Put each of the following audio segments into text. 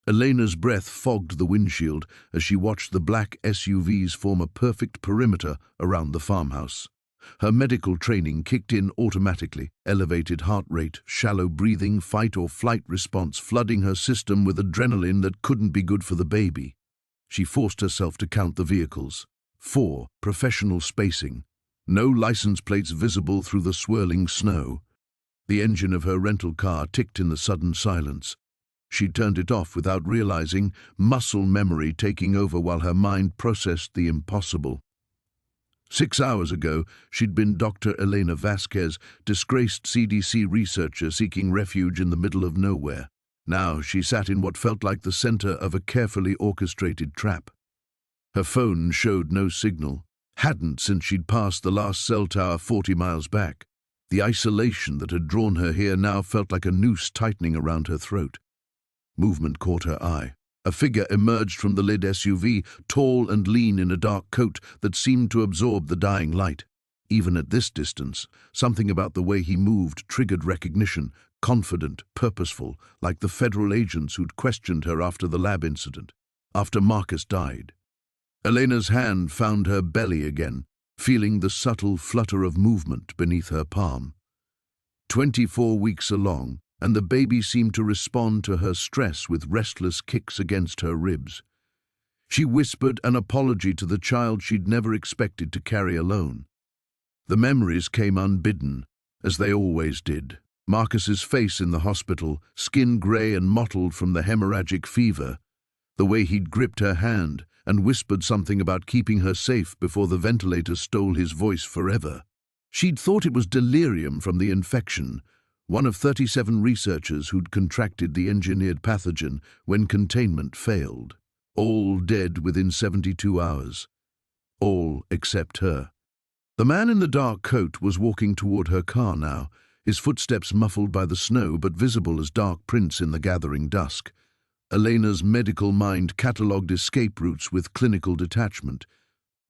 Elena's breath fogged the windshield as she watched the black SUVs form a perfect perimeter around the farmhouse. Her medical training kicked in automatically, elevated heart rate, shallow breathing, fight or flight response flooding her system with adrenaline that couldn't be good for the baby. She forced herself to count the vehicles. 4, professional spacing. No license plates visible through the swirling snow. The engine of her rental car ticked in the sudden silence. She turned it off without realizing, muscle memory taking over while her mind processed the impossible. 6 hours ago, she'd been Dr. Elena Vasquez, disgraced CDC researcher seeking refuge in the middle of nowhere. Now she sat in what felt like the center of a carefully orchestrated trap. Her phone showed no signal, hadn't since she'd passed the last cell tower 40 miles back. The isolation that had drawn her here now felt like a noose tightening around her throat. Movement caught her eye. A figure emerged from the lid SUV, tall and lean in a dark coat that seemed to absorb the dying light. Even at this distance, something about the way he moved triggered recognition, confident, purposeful, like the federal agents who'd questioned her after the lab incident, after Marcus died. Elena's hand found her belly again, feeling the subtle flutter of movement beneath her palm. 24 weeks along, and the baby seemed to respond to her stress with restless kicks against her ribs. She whispered an apology to the child she'd never expected to carry alone. The memories came unbidden, as they always did. Marcus's face in the hospital, skin grey and mottled from the hemorrhagic fever, the way he'd gripped her hand and whispered something about keeping her safe before the ventilator stole his voice forever. She'd thought it was delirium from the infection, one of 37 researchers who'd contracted the engineered pathogen when containment failed. All dead within 72 hours. All except her. The man in the dark coat was walking toward her car now, his footsteps muffled by the snow but visible as dark prints in the gathering dusk. Elena's medical mind catalogued escape routes with clinical detachment.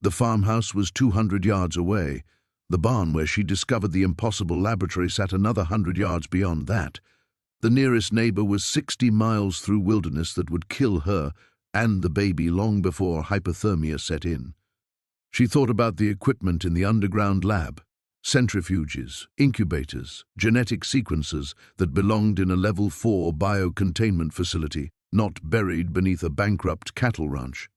The farmhouse was 200 yards away. The barn where she discovered the impossible laboratory sat another 100 yards beyond that. The nearest neighbor was 60 miles through wilderness that would kill her and the baby long before hypothermia set in. She thought about the equipment in the underground lab, centrifuges, incubators, genetic sequencers that belonged in a level 4 biocontainment facility, not buried beneath a bankrupt cattle ranch.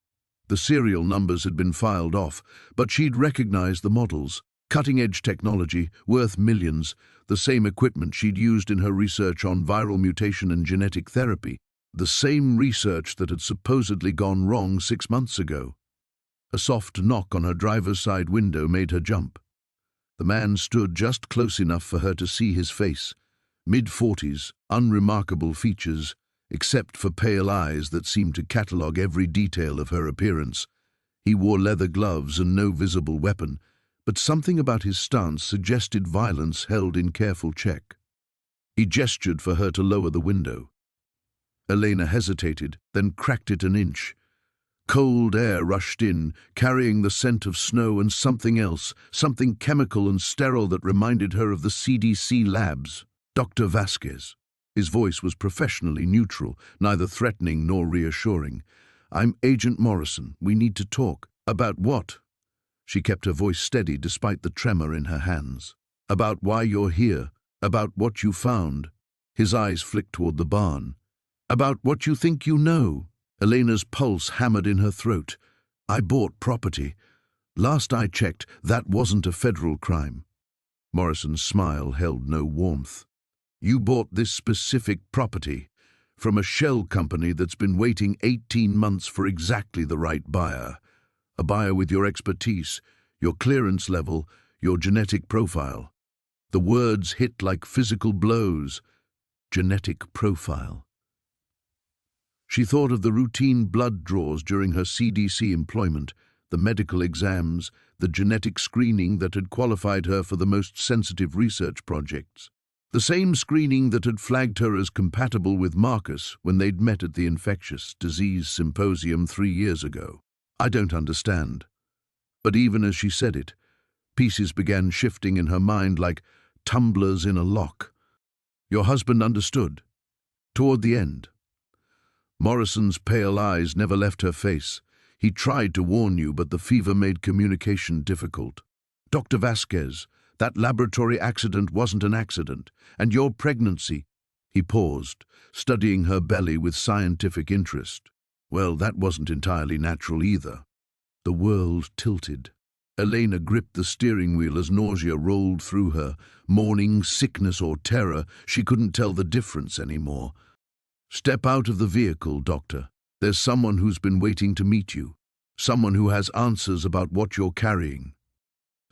The serial numbers had been filed off, but she'd recognized the models. Cutting-edge technology, worth millions, the same equipment she'd used in her research on viral mutation and genetic therapy, the same research that had supposedly gone wrong 6 months ago. A soft knock on her driver's side window made her jump. The man stood just close enough for her to see his face. Mid-40s, unremarkable features, except for pale eyes that seemed to catalogue every detail of her appearance. He wore leather gloves and no visible weapon, but something about his stance suggested violence held in careful check. He gestured for her to lower the window. Elena hesitated, then cracked it an inch. Cold air rushed in, carrying the scent of snow and something else, something chemical and sterile that reminded her of the CDC labs. Dr. Vasquez. His voice was professionally neutral, neither threatening nor reassuring. "I'm Agent Morrison. We need to talk." "About what?" She kept her voice steady despite the tremor in her hands. "About why you're here. About what you found." His eyes flicked toward the barn. "About what you think you know." Elena's pulse hammered in her throat. "I bought property. Last I checked, that wasn't a federal crime." Morrison's smile held no warmth. "You bought this specific property from a shell company that's been waiting 18 months for exactly the right buyer. A buyer with your expertise, your clearance level, your genetic profile." The words hit like physical blows. Genetic profile. She thought of the routine blood draws during her CDC employment, the medical exams, the genetic screening that had qualified her for the most sensitive research projects. The same screening that had flagged her as compatible with Marcus when they'd met at the infectious disease symposium 3 years ago. "I don't understand." But even as she said it, pieces began shifting in her mind like tumblers in a lock. "Your husband understood. Toward the end." Morrison's pale eyes never left her face. He tried to warn you, but the fever made communication difficult. Dr. Vasquez, that laboratory accident wasn't an accident, and your pregnancy— He paused, studying her belly with scientific interest. Well, that wasn't entirely natural either. The world tilted. Elena gripped the steering wheel as nausea rolled through her. Morning, sickness or terror, she couldn't tell the difference anymore. Step out of the vehicle, doctor. There's someone who's been waiting to meet you. Someone who has answers about what you're carrying.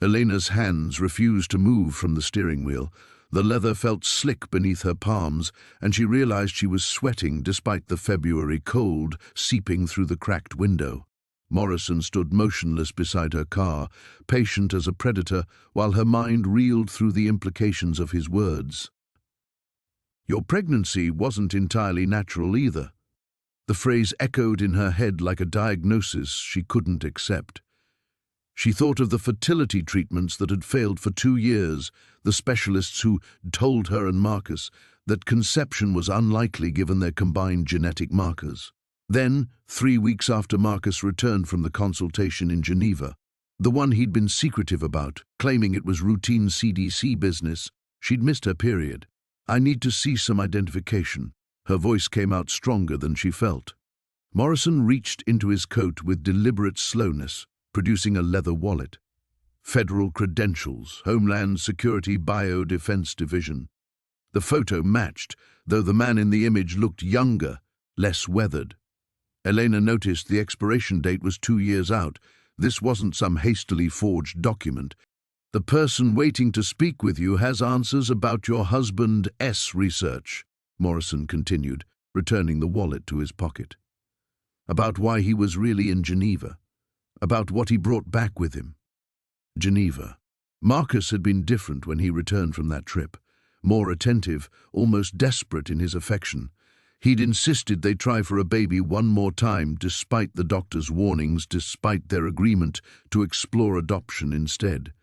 Elena's hands refused to move from the steering wheel. The leather felt slick beneath her palms, and she realized she was sweating despite the February cold seeping through the cracked window. Morrison stood motionless beside her car, patient as a predator, while her mind reeled through the implications of his words. Your pregnancy wasn't entirely natural either. The phrase echoed in her head like a diagnosis she couldn't accept. She thought of the fertility treatments that had failed for 2 years, the specialists who told her and Marcus that conception was unlikely given their combined genetic markers. Then, 3 weeks after Marcus returned from the consultation in Geneva, the one he'd been secretive about, claiming it was routine CDC business, she'd missed her period. I need to see some identification. Her voice came out stronger than she felt. Morrison reached into his coat with deliberate slowness, producing a leather wallet. Federal credentials, Homeland Security Biodefense Division. The photo matched, though the man in the image looked younger, less weathered. Elena noticed the expiration date was 2 years out. This wasn't some hastily forged document. The person waiting to speak with you has answers about your husband's research, Morrison continued, returning the wallet to his pocket. About why he was really in Geneva. About what he brought back with him. Geneva. Marcus had been different when he returned from that trip. More attentive, almost desperate in his affection. He'd insisted they try for a baby one more time, despite the doctor's warnings, despite their agreement to explore adoption instead.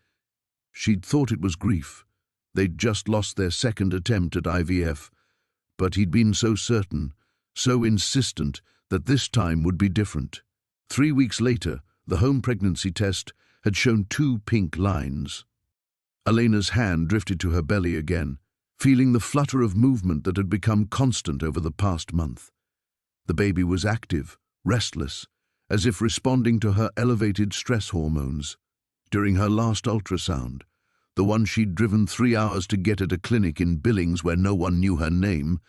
She'd thought it was grief. They'd just lost their second attempt at IVF. But he'd been so certain, so insistent, that this time would be different. 3 weeks later, the home pregnancy test had shown 2 pink lines. Elena's hand drifted to her belly again, feeling the flutter of movement that had become constant over the past month. The baby was active, restless, as if responding to her elevated stress hormones. During her last ultrasound, the one she'd driven 3 hours to get at a clinic in Billings where no one knew her name,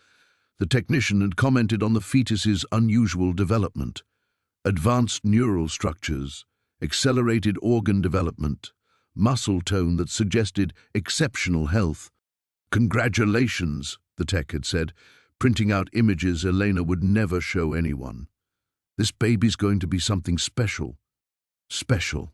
the technician had commented on the fetus's unusual development. Advanced neural structures, accelerated organ development, muscle tone that suggested exceptional health. Congratulations, the tech had said, printing out images Elena would never show anyone. This baby's going to be something special. Special.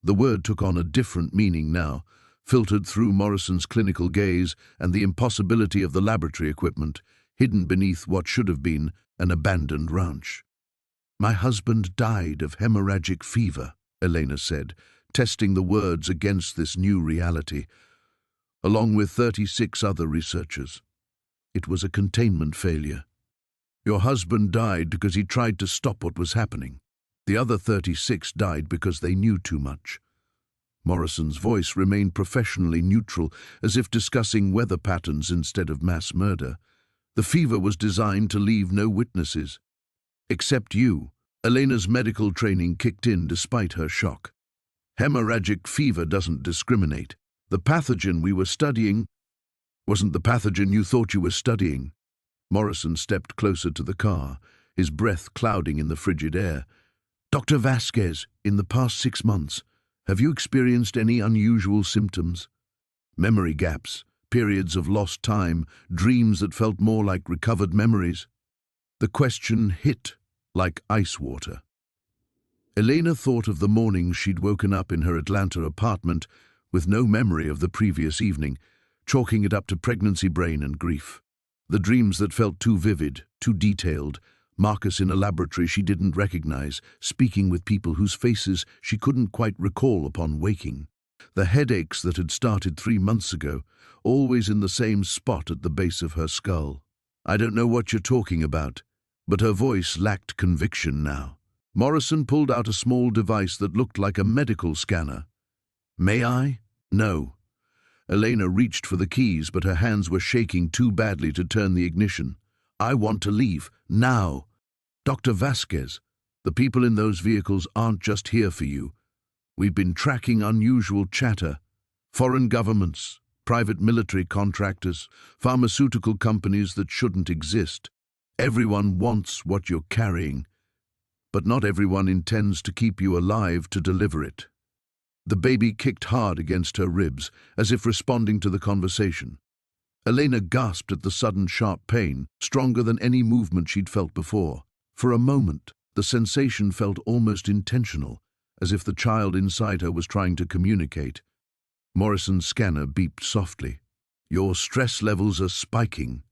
The word took on a different meaning now, filtered through Morrison's clinical gaze and the impossibility of the laboratory equipment, hidden beneath what should have been an abandoned ranch. My husband died of hemorrhagic fever, Elena said, testing the words against this new reality, along with 36 other researchers. It was a containment failure. Your husband died because he tried to stop what was happening. The other 36 died because they knew too much. Morrison's voice remained professionally neutral, as if discussing weather patterns instead of mass murder. The fever was designed to leave no witnesses. Except you. Elena's medical training kicked in despite her shock. Hemorrhagic fever doesn't discriminate. The pathogen we were studying wasn't the pathogen you thought you were studying. Morrison stepped closer to the car, his breath clouding in the frigid air. Dr. Vasquez, in the past 6 months, have you experienced any unusual symptoms? Memory gaps, periods of lost time, dreams that felt more like recovered memories? The question hit like ice water. Elena thought of the morning she'd woken up in her Atlanta apartment with no memory of the previous evening, chalking it up to pregnancy brain and grief. The dreams that felt too vivid, too detailed, Marcus in a laboratory she didn't recognize, speaking with people whose faces she couldn't quite recall upon waking. The headaches that had started 3 months ago, always in the same spot at the base of her skull. I don't know what you're talking about, But her voice lacked conviction now. Morrison pulled out a small device that looked like a medical scanner. "May I?" "No." Elena reached for the keys, but her hands were shaking too badly to turn the ignition. "I want to leave, now." "Dr. Vasquez, the people in those vehicles aren't just here for you. We've been tracking unusual chatter. Foreign governments, private military contractors, pharmaceutical companies that shouldn't exist. Everyone wants what you're carrying, but not everyone intends to keep you alive to deliver it." The baby kicked hard against her ribs, as if responding to the conversation. Elena gasped at the sudden sharp pain, stronger than any movement she'd felt before. For a moment, the sensation felt almost intentional, as if the child inside her was trying to communicate. Morrison's scanner beeped softly. "Your stress levels are spiking.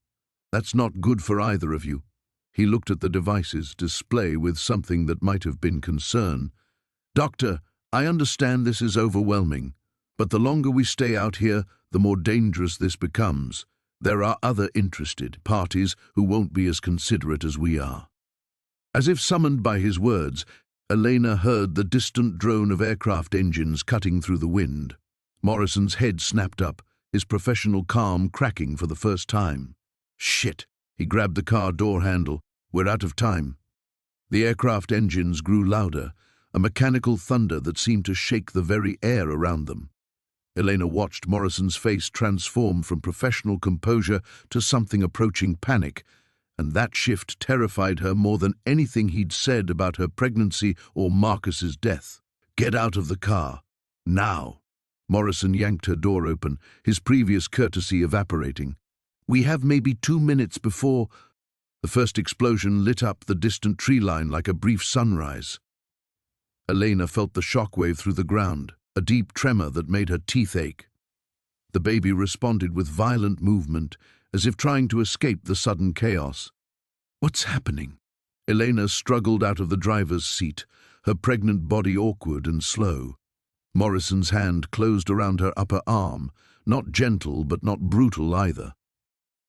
That's not good for either of you." He looked at the device's display with something that might have been concern. "Doctor, I understand this is overwhelming, but the longer we stay out here, the more dangerous this becomes. There are other interested parties who won't be as considerate as we are." As if summoned by his words, Elena heard the distant drone of aircraft engines cutting through the wind. Morrison's head snapped up, his professional calm cracking for the first time. "Shit!" He grabbed the car door handle. "We're out of time." The aircraft engines grew louder, a mechanical thunder that seemed to shake the very air around them. Elena watched Morrison's face transform from professional composure to something approaching panic, and that shift terrified her more than anything he'd said about her pregnancy or Marcus's death. "Get out of the car. Now." Morrison yanked her door open, his previous courtesy evaporating. "We have maybe 2 minutes before—" The first explosion lit up the distant tree line like a brief sunrise. Elena felt the shockwave through the ground, a deep tremor that made her teeth ache. The baby responded with violent movement, as if trying to escape the sudden chaos. "What's happening?" Elena struggled out of the driver's seat, her pregnant body awkward and slow. Morrison's hand closed around her upper arm, not gentle but not brutal either.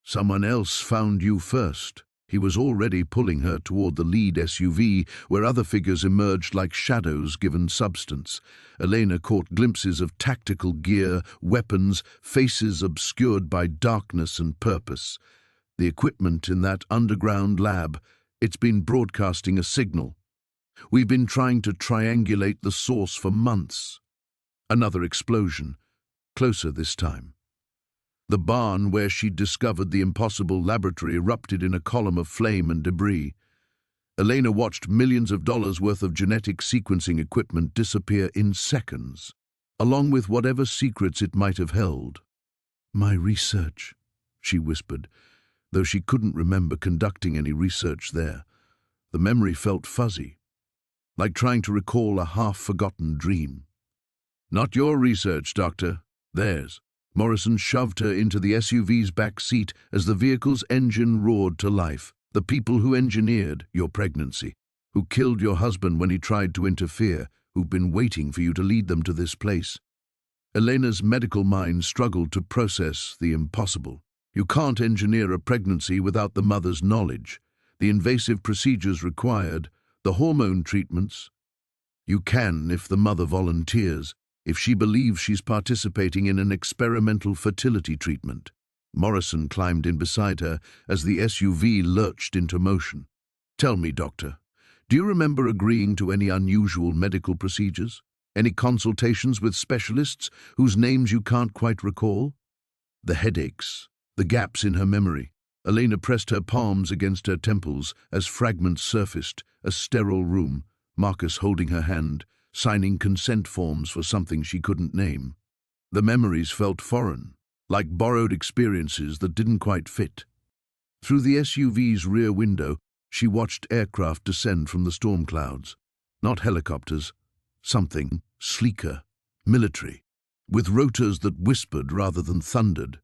"Someone else found you first." He was already pulling her toward the lead SUV, where other figures emerged like shadows given substance. Elena caught glimpses of tactical gear, weapons, faces obscured by darkness and purpose. The equipment in that underground lab, it's been broadcasting a signal. We've been trying to triangulate the source for months. Another explosion, closer this time. The barn where she'd discovered the impossible laboratory erupted in a column of flame and debris. Elena watched millions of dollars worth of genetic sequencing equipment disappear in seconds, along with whatever secrets it might have held. "My research," she whispered, though she couldn't remember conducting any research there. The memory felt fuzzy, like trying to recall a half-forgotten dream. "Not your research, Doctor. Theirs." Morrison shoved her into the SUV's back seat as the vehicle's engine roared to life. "The people who engineered your pregnancy, who killed your husband when he tried to interfere, who've been waiting for you to lead them to this place." Elena's medical mind struggled to process the impossible. You can't engineer a pregnancy without the mother's knowledge, the invasive procedures required, the hormone treatments. You can if the mother volunteers, if she believes she's participating in an experimental fertility treatment. Morrison climbed in beside her as the SUV lurched into motion. "Tell me, Doctor, do you remember agreeing to any unusual medical procedures? Any consultations with specialists whose names you can't quite recall?" The headaches, the gaps in her memory. Elena pressed her palms against her temples as fragments surfaced, a sterile room, Marcus holding her hand, signing consent forms for something she couldn't name. The memories felt foreign, like borrowed experiences that didn't quite fit. Through the SUV's rear window, she watched aircraft descend from the storm clouds. Not helicopters, something sleeker, military, with rotors that whispered rather than thundered.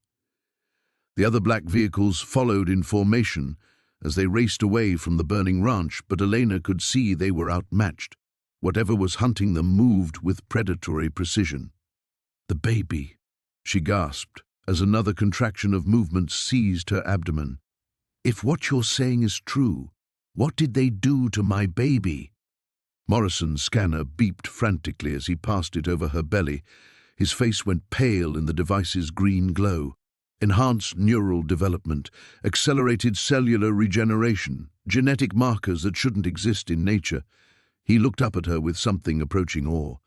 The other black vehicles followed in formation as they raced away from the burning ranch, but Elena could see they were outmatched. Whatever was hunting them moved with predatory precision. "The baby," she gasped, as another contraction of movement seized her abdomen. "If what you're saying is true, What did they do to my baby? Morrison's scanner beeped frantically as he passed it over her belly. His face went pale in the device's green glow. Enhanced neural development, accelerated cellular regeneration, genetic markers that shouldn't exist in nature. He looked up at her with something approaching awe.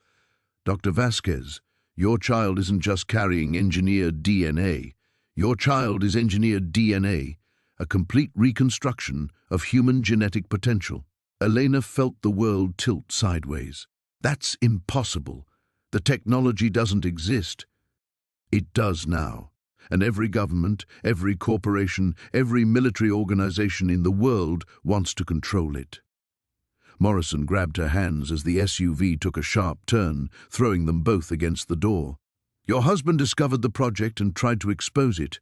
Dr. Vasquez, your child isn't just carrying engineered DNA. Your child is engineered DNA, a complete reconstruction of human genetic potential. Elena felt the world tilt sideways. That's impossible. The technology doesn't exist. It does now. And every government, every corporation, every military organization in the world wants to control it. Morrison grabbed her hands as the SUV took a sharp turn, throwing them both against the door. Your husband discovered the project and tried to expose it.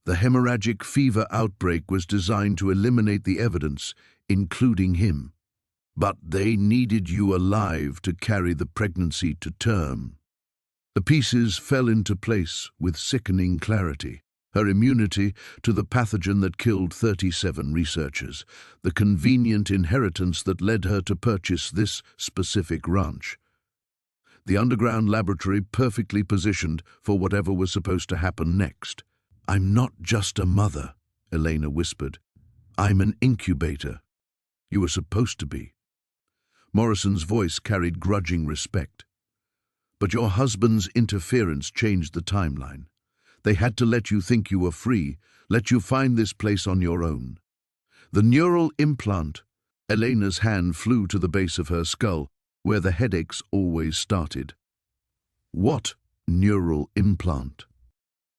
The hemorrhagic fever outbreak was designed to eliminate the evidence, including him. But they needed you alive to carry the pregnancy to term. The pieces fell into place with sickening clarity. Her immunity to the pathogen that killed 37 researchers, the convenient inheritance that led her to purchase this specific ranch. The underground laboratory perfectly positioned for whatever was supposed to happen next. I'm not just a mother, Elena whispered. I'm an incubator. You were supposed to be. Morrison's voice carried grudging respect. But your husband's interference changed the timeline. They had to let you think you were free, let you find this place on your own. The neural implant. Elena's hand flew to the base of her skull, where the headaches always started. What neural implant?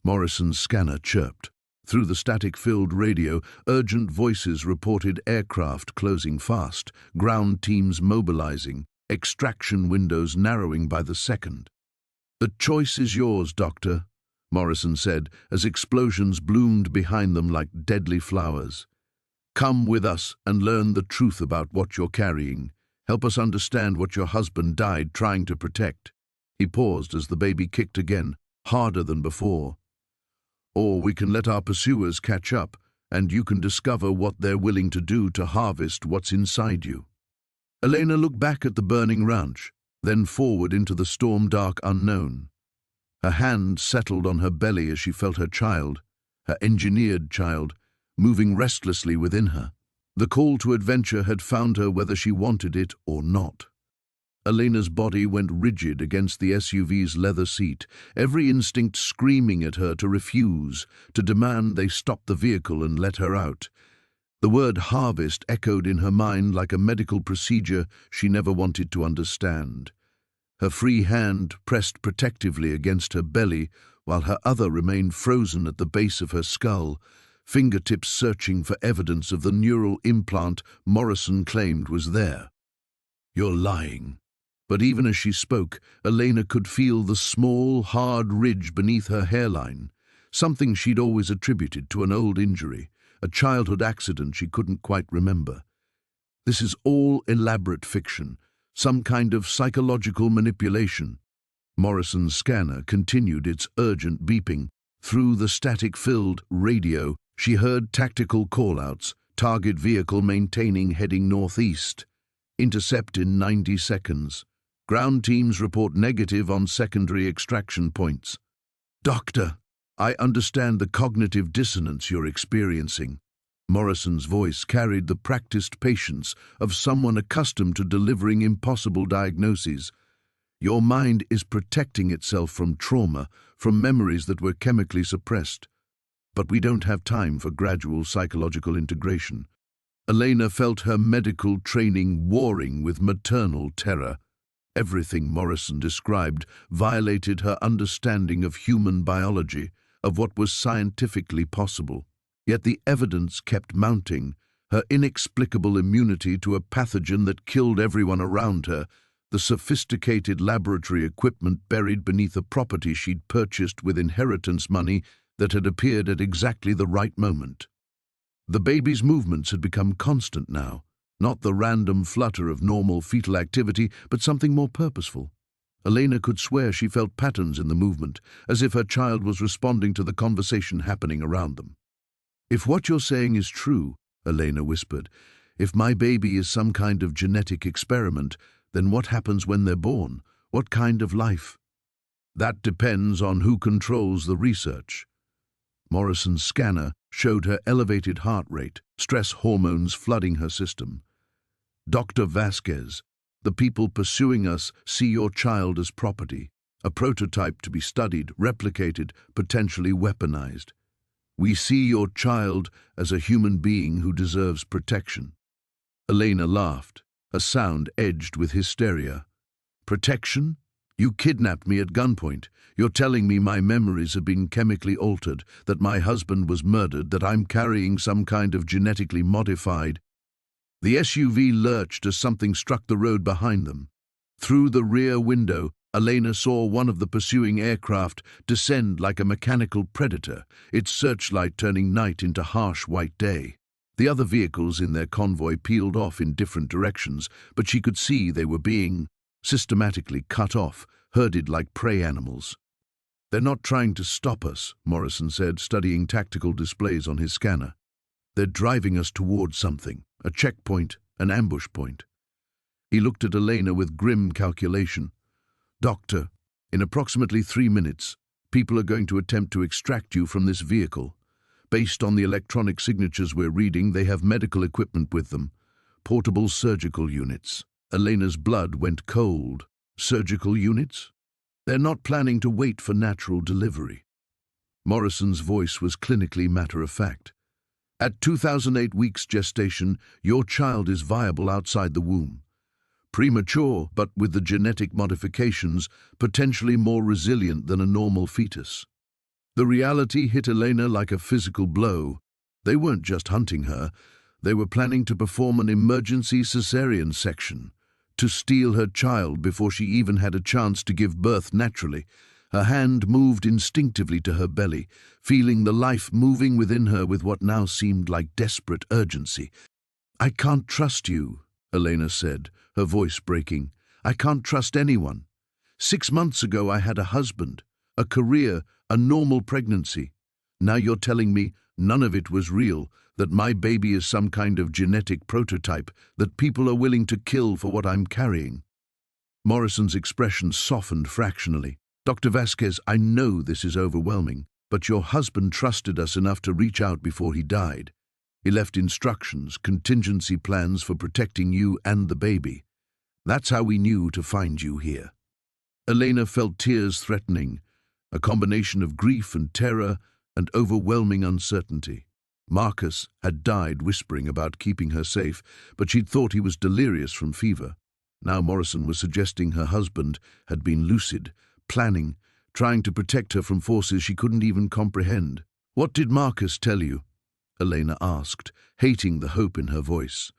Morrison's scanner chirped. Through the static-filled radio, urgent voices reported aircraft closing fast, ground teams mobilizing, extraction windows narrowing by the second. The choice is yours, Doctor, Morrison said, as explosions bloomed behind them like deadly flowers. Come with us and learn the truth about what you're carrying. Help us understand what your husband died trying to protect. He paused as the baby kicked again, harder than before. Or we can let our pursuers catch up, and you can discover what they're willing to do to harvest what's inside you. Elena looked back at the burning ranch, then forward into the storm-dark unknown. Her hand settled on her belly as she felt her child, her engineered child, moving restlessly within her. The call to adventure had found her whether she wanted it or not. Elena's body went rigid against the SUV's leather seat, every instinct screaming at her to refuse, to demand they stop the vehicle and let her out. The word harvest echoed in her mind like a medical procedure she never wanted to understand. Her free hand pressed protectively against her belly, while her other remained frozen at the base of her skull, fingertips searching for evidence of the neural implant Morrison claimed was there. You're lying. But even as she spoke, Elena could feel the small, hard ridge beneath her hairline, something she'd always attributed to an old injury, a childhood accident she couldn't quite remember. This is all elaborate fiction, some kind of psychological manipulation. Morrison's scanner continued its urgent beeping. Through the static-filled radio, she heard tactical call-outs, target vehicle maintaining heading northeast. Intercept in 90 seconds. Ground teams report negative on secondary extraction points. Doctor, I understand the cognitive dissonance you're experiencing. Morrison's voice carried the practiced patience of someone accustomed to delivering impossible diagnoses. Your mind is protecting itself from trauma, from memories that were chemically suppressed. But we don't have time for gradual psychological integration. Elena felt her medical training warring with maternal terror. Everything Morrison described violated her understanding of human biology, of what was scientifically possible. Yet the evidence kept mounting, her inexplicable immunity to a pathogen that killed everyone around her, the sophisticated laboratory equipment buried beneath a property she'd purchased with inheritance money that had appeared at exactly the right moment. The baby's movements had become constant now, not the random flutter of normal fetal activity, but something more purposeful. Elena could swear she felt patterns in the movement, as if her child was responding to the conversation happening around them. If what you're saying is true, Elena whispered, If my baby is some kind of genetic experiment, then what happens when they're born? What kind of life? That depends on who controls the research. Morrison's scanner showed her elevated heart rate, stress hormones flooding her system. Dr. Vasquez, the people pursuing us see your child as property, a prototype to be studied, replicated, potentially weaponized. We see your child as a human being who deserves protection. Elena laughed, a sound edged with hysteria. Protection? You kidnapped me at gunpoint. You're telling me my memories have been chemically altered, that my husband was murdered, that I'm carrying some kind of genetically modified. The SUV lurched as something struck the road behind them. Through the rear window, Elena saw one of the pursuing aircraft descend like a mechanical predator, its searchlight turning night into harsh white day. The other vehicles in their convoy peeled off in different directions, but she could see they were being systematically cut off, herded like prey animals. They're not trying to stop us, Morrison said, studying tactical displays on his scanner. They're driving us towards something, a checkpoint, an ambush point. He looked at Elena with grim calculation. Doctor, in approximately 3 minutes, people are going to attempt to extract you from this vehicle. Based on the electronic signatures we're reading, they have medical equipment with them. Portable surgical units. Elena's blood went cold. Surgical units? They're not planning to wait for natural delivery. Morrison's voice was clinically matter-of-fact. At 2008 weeks gestation, your child is viable outside the womb. Premature, but with the genetic modifications, potentially more resilient than a normal fetus. The reality hit Elena like a physical blow. They weren't just hunting her, they were planning to perform an emergency cesarean section, to steal her child before she even had a chance to give birth naturally. Her hand moved instinctively to her belly, feeling the life moving within her with what now seemed like desperate urgency. I can't trust you, Elena said, her voice breaking. I can't trust anyone. 6 months ago I had a husband, a career, a normal pregnancy. Now you're telling me none of it was real, that my baby is some kind of genetic prototype that people are willing to kill for what I'm carrying. Morrison's expression softened fractionally. Dr. Vasquez, I know this is overwhelming, but your husband trusted us enough to reach out before he died. He left instructions, contingency plans for protecting you and the baby. That's how we knew to find you here. Elena felt tears threatening, a combination of grief and terror and overwhelming uncertainty. Marcus had died whispering about keeping her safe, but she'd thought he was delirious from fever. Now Morrison was suggesting her husband had been lucid, planning, trying to protect her from forces she couldn't even comprehend. What did Marcus tell you? Elena asked, hating the hope in her voice.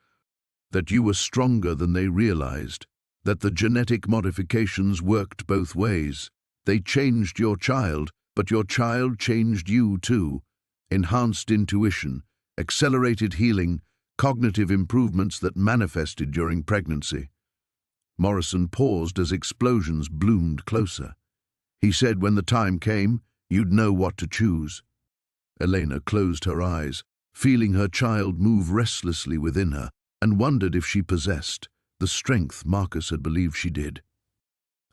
That you were stronger than they realized, that the genetic modifications worked both ways. They changed your child, but your child changed you too. Enhanced intuition, accelerated healing, cognitive improvements that manifested during pregnancy. Morrison paused as explosions bloomed closer. He said when the time came, you'd know what to choose. Elena closed her eyes, feeling her child move restlessly within her, and wondered if she possessed the strength Marcus had believed she did.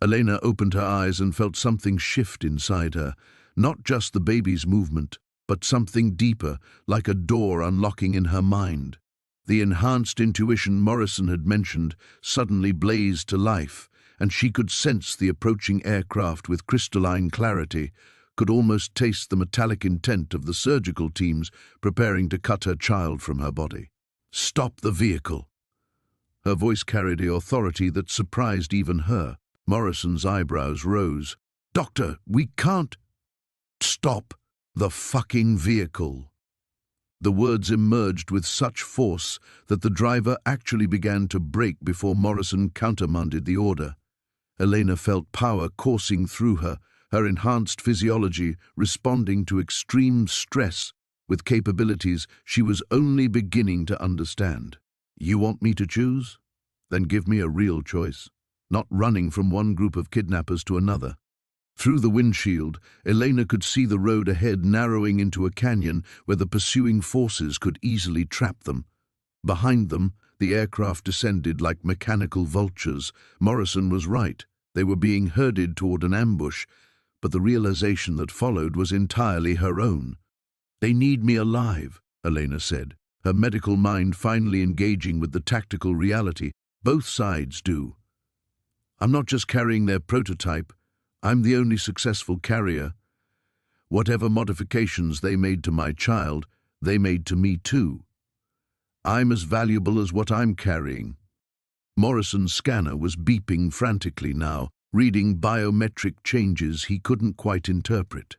Elena opened her eyes and felt something shift inside her, not just the baby's movement, but something deeper, like a door unlocking in her mind. The enhanced intuition Morrison had mentioned suddenly blazed to life, and she could sense the approaching aircraft with crystalline clarity, could almost taste the metallic intent of the surgical teams preparing to cut her child from her body. Stop the vehicle. Her voice carried the authority that surprised even her. Morrison's eyebrows rose. Doctor, we can't. Stop the fucking vehicle. The words emerged with such force that the driver actually began to brake before Morrison countermanded the order. Elena felt power coursing through her, her enhanced physiology responding to extreme stress with capabilities she was only beginning to understand. You want me to choose? Then give me a real choice, not running from one group of kidnappers to another. Through the windshield, Elena could see the road ahead narrowing into a canyon where the pursuing forces could easily trap them. Behind them, the aircraft descended like mechanical vultures. Morrison was right. They were being herded toward an ambush, but the realization that followed was entirely her own. "They need me alive," Elena said, her medical mind finally engaging with the tactical reality. "Both sides do. I'm not just carrying their prototype. I'm the only successful carrier. Whatever modifications they made to my child, they made to me too. I'm as valuable as what I'm carrying." Morrison's scanner was beeping frantically now, reading biometric changes he couldn't quite interpret.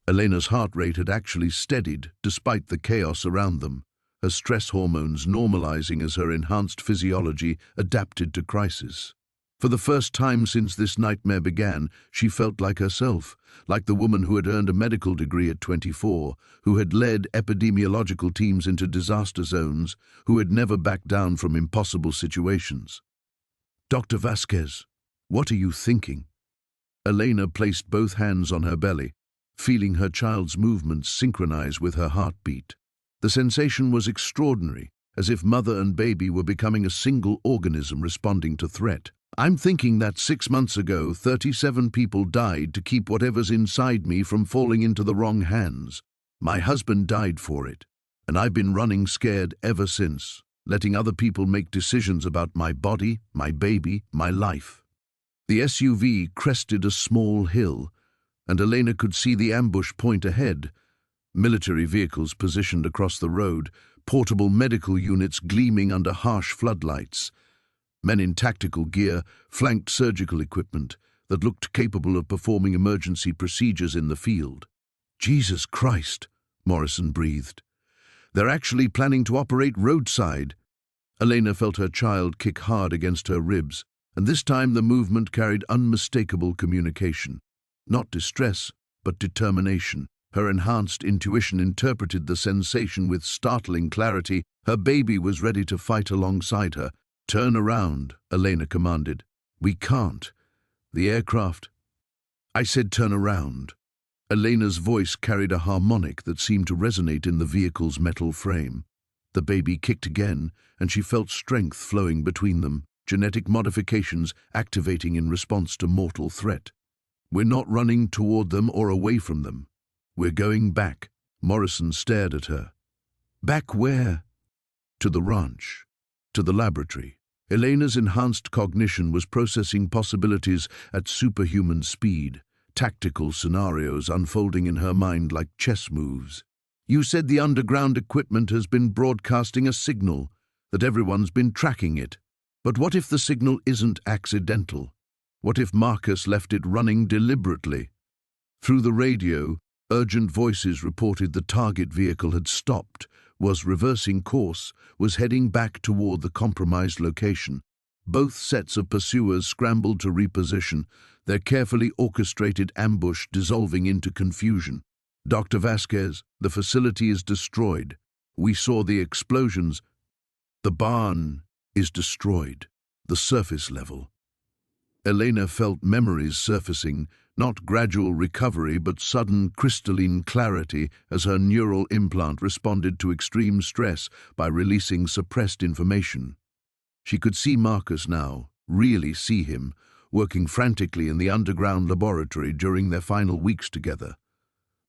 Elena's heart rate had actually steadied despite the chaos around them, her stress hormones normalizing as her enhanced physiology adapted to crisis. For the first time since this nightmare began, she felt like herself, like the woman who had earned a medical degree at 24, who had led epidemiological teams into disaster zones, who had never backed down from impossible situations. "Dr. Vasquez, what are you thinking?" Elena placed both hands on her belly, feeling her child's movements synchronize with her heartbeat. The sensation was extraordinary, as if mother and baby were becoming a single organism responding to threat. "I'm thinking that 6 months ago, 37 people died to keep whatever's inside me from falling into the wrong hands. My husband died for it, and I've been running scared ever since, letting other people make decisions about my body, my baby, my life." The SUV crested a small hill, and Elena could see the ambush point ahead. Military vehicles positioned across the road, portable medical units gleaming under harsh floodlights. Men in tactical gear flanked surgical equipment that looked capable of performing emergency procedures in the field. "Jesus Christ," Morrison breathed. "They're actually planning to operate roadside." Elena felt her child kick hard against her ribs, and this time the movement carried unmistakable communication. Not distress, but determination. Her enhanced intuition interpreted the sensation with startling clarity. Her baby was ready to fight alongside her. "Turn around," Elena commanded. "We can't. The aircraft—" "I said turn around." Elena's voice carried a harmonic that seemed to resonate in the vehicle's metal frame. The baby kicked again, and she felt strength flowing between them, genetic modifications activating in response to mortal threat. "We're not running toward them or away from them. We're going back." Morrison stared at her. "Back where?" "To the ranch. To the laboratory." Elena's enhanced cognition was processing possibilities at superhuman speed, tactical scenarios unfolding in her mind like chess moves. "You said the underground equipment has been broadcasting a signal, that everyone's been tracking it. But what if the signal isn't accidental? What if Marcus left it running deliberately?" Through the radio, urgent voices reported the target vehicle had stopped, was reversing course, was heading back toward the compromised location. Both sets of pursuers scrambled to reposition, their carefully orchestrated ambush dissolving into confusion. "Dr. Vasquez, the facility is destroyed. We saw the explosions. The barn is destroyed. The surface level." Elena felt memories surfacing, not gradual recovery but sudden crystalline clarity as her neural implant responded to extreme stress by releasing suppressed information. She could see Marcus now, really see him, working frantically in the underground laboratory during their final weeks together.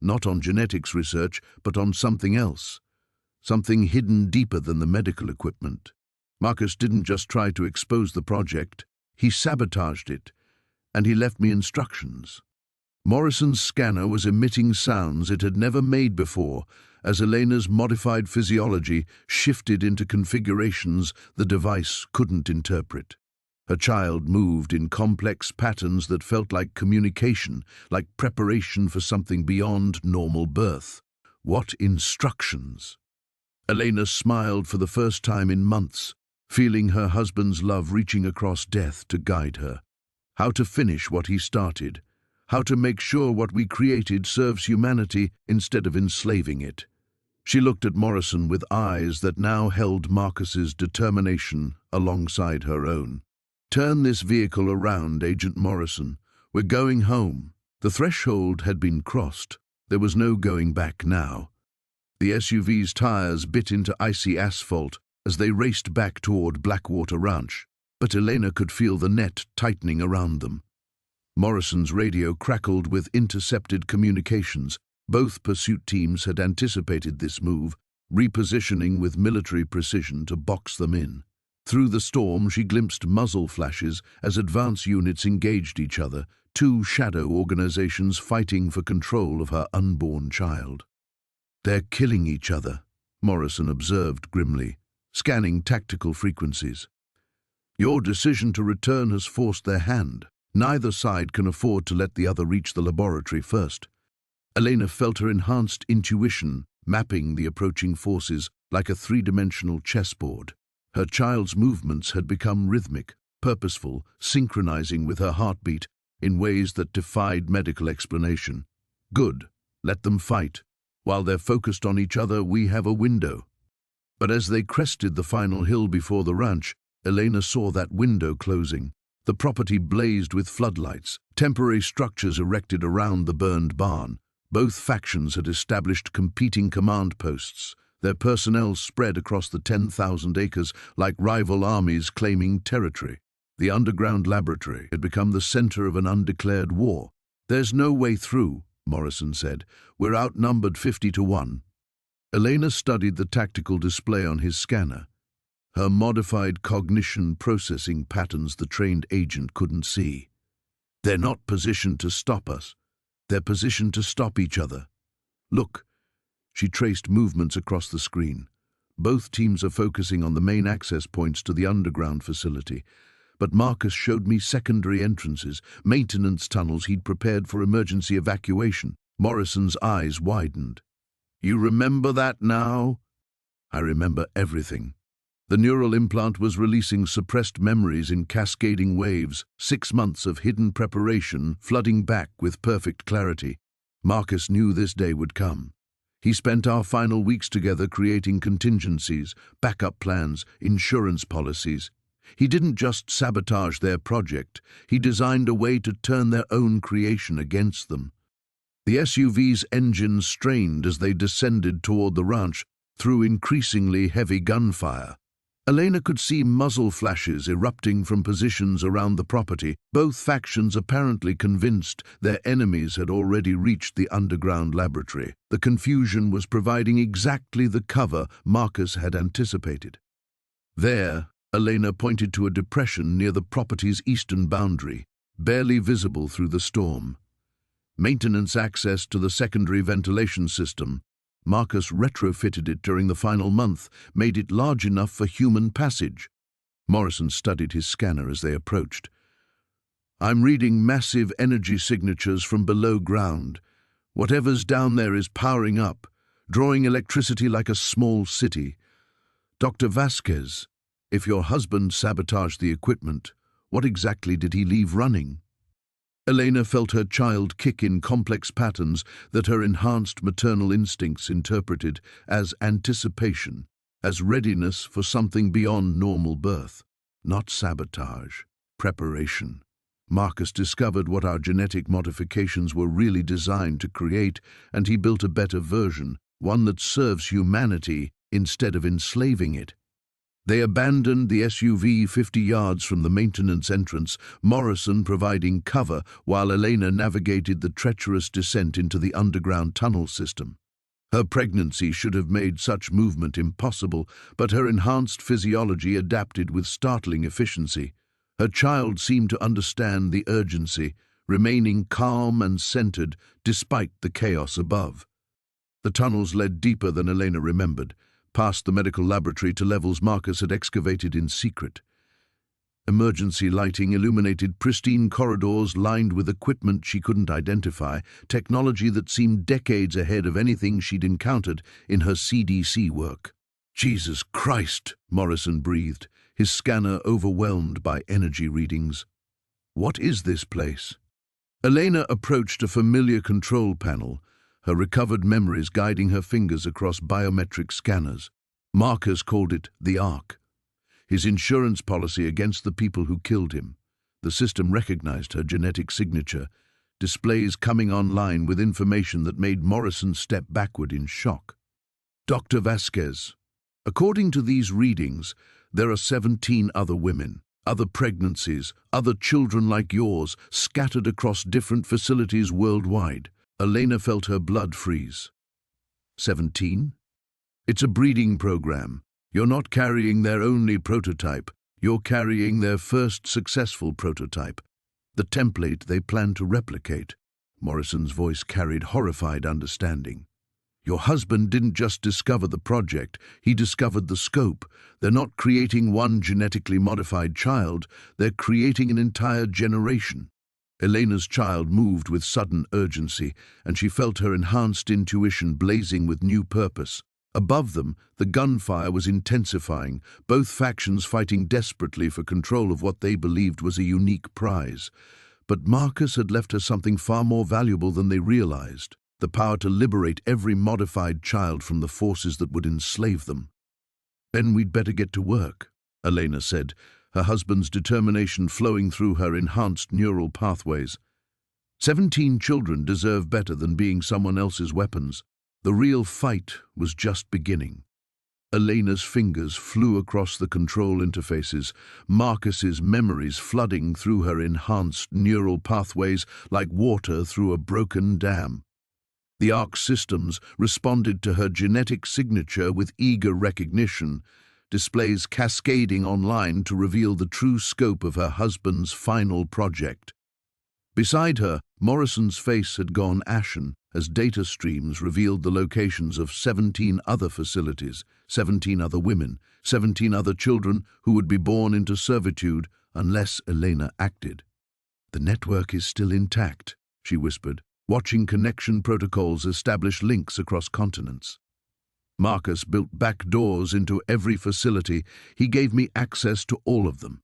Not on genetics research, but on something else. Something hidden deeper than the medical equipment. Marcus didn't just try to expose the project, he sabotaged it, and he left me instructions. Morrison's scanner was emitting sounds it had never made before, as Elena's modified physiology shifted into configurations the device couldn't interpret. Her child moved in complex patterns that felt like communication, like preparation for something beyond normal birth. What instructions? Elena smiled for the first time in months, feeling her husband's love reaching across death to guide her. How to finish what he started. How to make sure what we created serves humanity instead of enslaving it. She looked at Morrison with eyes that now held Marcus's determination alongside her own. "Turn this vehicle around, Agent Morrison. We're going home." The threshold had been crossed. There was no going back now. The SUV's tires bit into icy asphalt as they raced back toward Blackwater Ranch, but Elena could feel the net tightening around them. Morrison's radio crackled with intercepted communications. Both pursuit teams had anticipated this move, repositioning with military precision to box them in. Through the storm, she glimpsed muzzle flashes as advance units engaged each other, two shadow organizations fighting for control of her unborn child. "They're killing each other," Morrison observed grimly, scanning tactical frequencies. "Your decision to return has forced their hand. Neither side can afford to let the other reach the laboratory first." Elena felt her enhanced intuition mapping the approaching forces like a three-dimensional chessboard. Her child's movements had become rhythmic, purposeful, synchronizing with her heartbeat in ways that defied medical explanation. "Good, let them fight. While they're focused on each other, we have a window." But as they crested the final hill before the ranch, Elena saw that window closing. The property blazed with floodlights, temporary structures erected around the burned barn. Both factions had established competing command posts, their personnel spread across the 10,000 acres like rival armies claiming territory. The underground laboratory had become the center of an undeclared war. "There's no way through," Morrison said. "We're outnumbered 50-1. Elena studied the tactical display on his scanner. Her modified cognition processing patterns the trained agent couldn't see. "They're not positioned to stop us. They're positioned to stop each other. Look." She traced movements across the screen. "Both teams are focusing on the main access points to the underground facility. But Marcus showed me secondary entrances, maintenance tunnels he'd prepared for emergency evacuation." Morrison's eyes widened. "You remember that now?" "I remember everything." The neural implant was releasing suppressed memories in cascading waves, 6 months of hidden preparation flooding back with perfect clarity. Marcus knew this day would come. He spent our final weeks together creating contingencies, backup plans, insurance policies. He didn't just sabotage their project, he designed a way to turn their own creation against them. The SUV's engines strained as they descended toward the ranch through increasingly heavy gunfire. Elena could see muzzle flashes erupting from positions around the property, both factions apparently convinced their enemies had already reached the underground laboratory. The confusion was providing exactly the cover Marcus had anticipated. There, Elena pointed to a depression near the property's eastern boundary, barely visible through the storm. Maintenance access to the secondary ventilation system. Marcus retrofitted it during the final month, made it large enough for human passage. Morrison studied his scanner as they approached. "I'm reading massive energy signatures from below ground. Whatever's down there is powering up, drawing electricity like a small city. Dr. Vasquez, if your husband sabotaged the equipment, what exactly did he leave running?" Elena felt her child kick in complex patterns that her enhanced maternal instincts interpreted as anticipation, as readiness for something beyond normal birth. Not sabotage, preparation. Marcus discovered what our genetic modifications were really designed to create, and he built a better version, one that serves humanity instead of enslaving it. They abandoned the SUV 50 yards from the maintenance entrance, Morrison providing cover while Elena navigated the treacherous descent into the underground tunnel system. Her pregnancy should have made such movement impossible, but her enhanced physiology adapted with startling efficiency. Her child seemed to understand the urgency, remaining calm and centered despite the chaos above. The tunnels led deeper than Elena remembered, past the medical laboratory to levels Marcus had excavated in secret. Emergency lighting illuminated pristine corridors lined with equipment she couldn't identify, technology that seemed decades ahead of anything she'd encountered in her CDC work. "Jesus Christ," Morrison breathed, his scanner overwhelmed by energy readings. "What is this place?" Elena approached a familiar control panel, her recovered memories guiding her fingers across biometric scanners. Marcus called it the Ark, his insurance policy against the people who killed him. The system recognized her genetic signature, displays coming online with information that made Morrison step backward in shock. Dr. Vasquez. According to these readings, there are 17 other women, other pregnancies, other children like yours, scattered across different facilities worldwide. Elena felt her blood freeze. 17? It's a breeding program. You're not carrying their only prototype. You're carrying their first successful prototype, the template they plan to replicate. Morrison's voice carried horrified understanding. Your husband didn't just discover the project, he discovered the scope. They're not creating one genetically modified child, they're creating an entire generation. Elena's child moved with sudden urgency, and she felt her enhanced intuition blazing with new purpose. Above them, the gunfire was intensifying, both factions fighting desperately for control of what they believed was a unique prize. But Marcus had left her something far more valuable than they realized, the power to liberate every modified child from the forces that would enslave them. Then we'd better get to work, Elena said, her husband's determination flowing through her enhanced neural pathways. 17 children deserve better than being someone else's weapons. The real fight was just beginning. Elena's fingers flew across the control interfaces, Marcus's memories flooding through her enhanced neural pathways like water through a broken dam. The ARC systems responded to her genetic signature with eager recognition, displays cascading online to reveal the true scope of her husband's final project. Beside her, Morrison's face had gone ashen as data streams revealed the locations of 17 other facilities, 17 other women, 17 other children who would be born into servitude unless Elena acted. The network is still intact, she whispered, watching connection protocols establish links across continents. Marcus built back doors into every facility. He gave me access to all of them.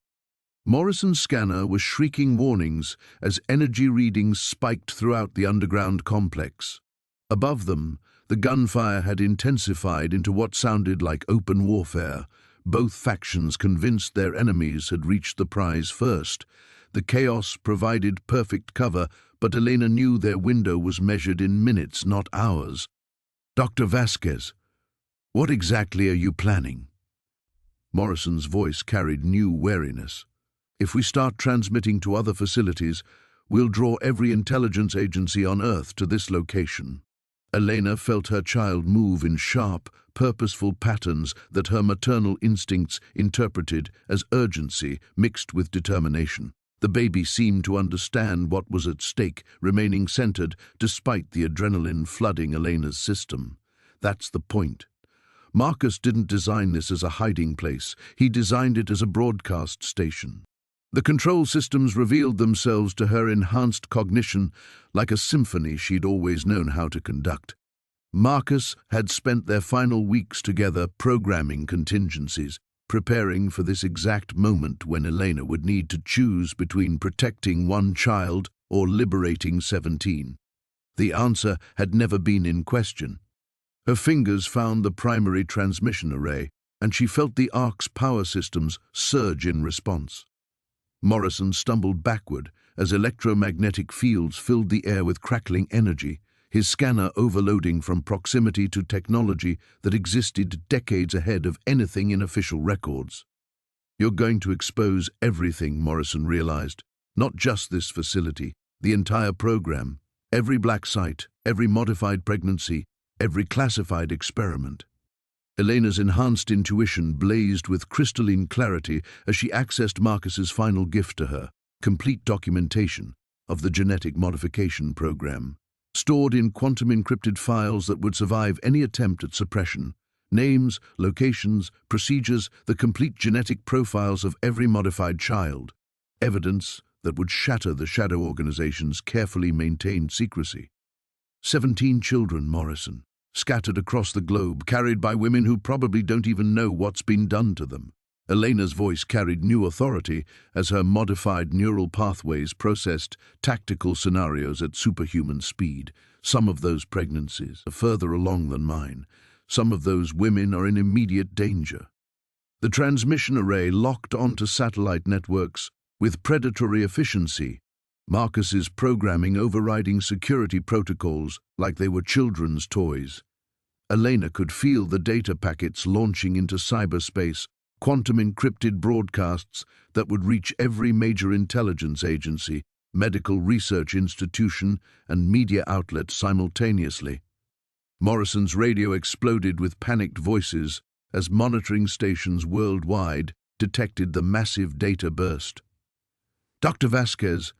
Morrison's scanner was shrieking warnings as energy readings spiked throughout the underground complex. Above them, the gunfire had intensified into what sounded like open warfare. Both factions convinced their enemies had reached the prize first. The chaos provided perfect cover, but Elena knew their window was measured in minutes, not hours. Dr. Vasquez, what exactly are you planning? Morrison's voice carried new wariness. If we start transmitting to other facilities, we'll draw every intelligence agency on Earth to this location. Elena felt her child move in sharp, purposeful patterns that her maternal instincts interpreted as urgency mixed with determination. The baby seemed to understand what was at stake, remaining centered despite the adrenaline flooding Elena's system. That's the point. Marcus didn't design this as a hiding place. He designed it as a broadcast station. The control systems revealed themselves to her enhanced cognition like a symphony she'd always known how to conduct. Marcus had spent their final weeks together programming contingencies, preparing for this exact moment when Elena would need to choose between protecting one child or liberating 17. The answer had never been in question. Her fingers found the primary transmission array, and she felt the ARC's power systems surge in response. Morrison stumbled backward as electromagnetic fields filled the air with crackling energy, his scanner overloading from proximity to technology that existed decades ahead of anything in official records. You're going to expose everything, Morrison realized. Not just this facility, the entire program, every black site, every modified pregnancy, every classified experiment. Elena's enhanced intuition blazed with crystalline clarity as she accessed Marcus's final gift to her, complete documentation of the genetic modification program, stored in quantum-encrypted files that would survive any attempt at suppression. Names, locations, procedures, the complete genetic profiles of every modified child. Evidence that would shatter the Shadow Organization's carefully maintained secrecy. 17 children, Morrison, scattered across the globe, carried by women who probably don't even know what's been done to them. Elena's voice carried new authority as her modified neural pathways processed tactical scenarios at superhuman speed. Some of those pregnancies are further along than mine. Some of those women are in immediate danger. The transmission array locked onto satellite networks with predatory efficiency, Marcus's programming overriding security protocols like they were children's toys. Elena could feel the data packets launching into cyberspace, quantum-encrypted broadcasts that would reach every major intelligence agency, medical research institution, and media outlet simultaneously. Morrison's radio exploded with panicked voices as monitoring stations worldwide detected the massive data burst. "Dr. Vasquez,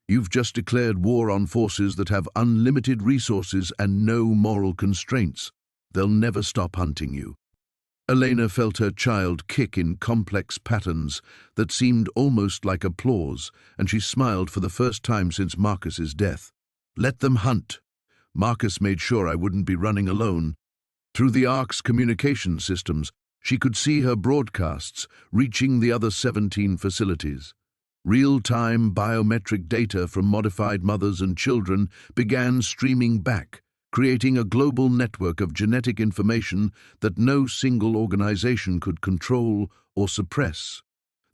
you've just declared war on forces that have unlimited resources and no moral constraints. They'll never stop hunting you." Elena felt her child kick in complex patterns that seemed almost like applause, and she smiled for the first time since Marcus's death. "Let them hunt. Marcus made sure I wouldn't be running alone." Through the Ark's communication systems, she could see her broadcasts reaching the other 17 facilities. Real-time biometric data from modified mothers and children began streaming back, creating a global network of genetic information that no single organization could control or suppress.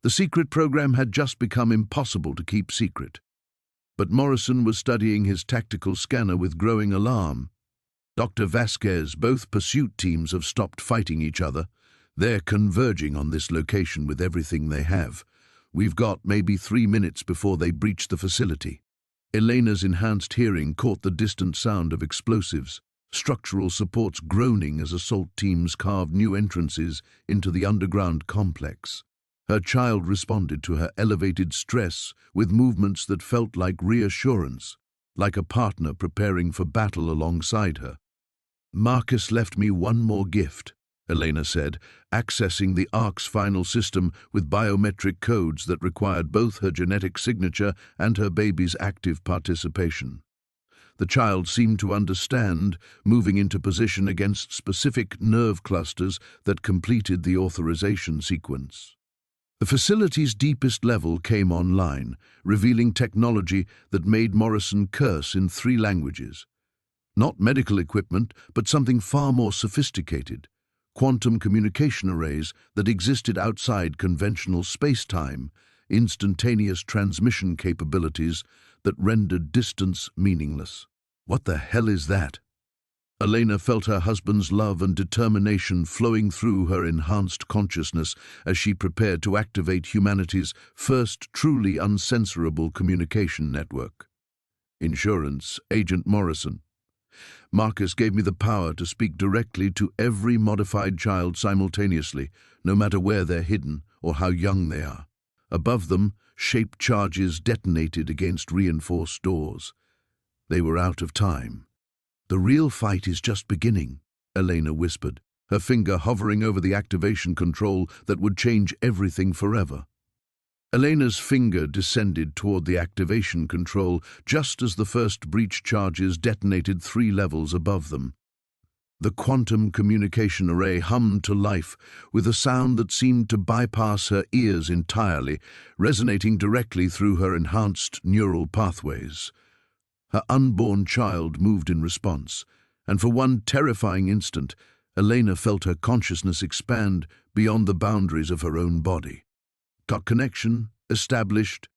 The secret program had just become impossible to keep secret. But Morrison was studying his tactical scanner with growing alarm. "Dr. Vasquez, both pursuit teams have stopped fighting each other. They're converging on this location with everything they have. We've got maybe 3 minutes before they breach the facility." Elena's enhanced hearing caught the distant sound of explosives, structural supports groaning as assault teams carved new entrances into the underground complex. Her child responded to her elevated stress with movements that felt like reassurance, like a partner preparing for battle alongside her. "Marcus left me one more gift," Elena said, accessing the Ark's final system with biometric codes that required both her genetic signature and her baby's active participation. The child seemed to understand, moving into position against specific nerve clusters that completed the authorization sequence. The facility's deepest level came online, revealing technology that made Morrison curse in 3 languages. Not medical equipment, but something far more sophisticated. Quantum communication arrays that existed outside conventional space-time, instantaneous transmission capabilities that rendered distance meaningless. "What the hell is that?" Elena felt her husband's love and determination flowing through her enhanced consciousness as she prepared to activate humanity's first truly uncensorable communication network. "Insurance, Agent Morrison. Marcus gave me the power to speak directly to every modified child simultaneously, no matter where they're hidden or how young they are. Above them, shaped charges detonated against reinforced doors. They were out of time. "The real fight is just beginning," Elena whispered, her finger hovering over the activation control that would change everything forever. Elena's finger descended toward the activation control just as the first breach charges detonated 3 levels above them. The quantum communication array hummed to life with a sound that seemed to bypass her ears entirely, resonating directly through her enhanced neural pathways. Her unborn child moved in response, and for one terrifying instant, Elena felt her consciousness expand beyond the boundaries of her own body. Connection established.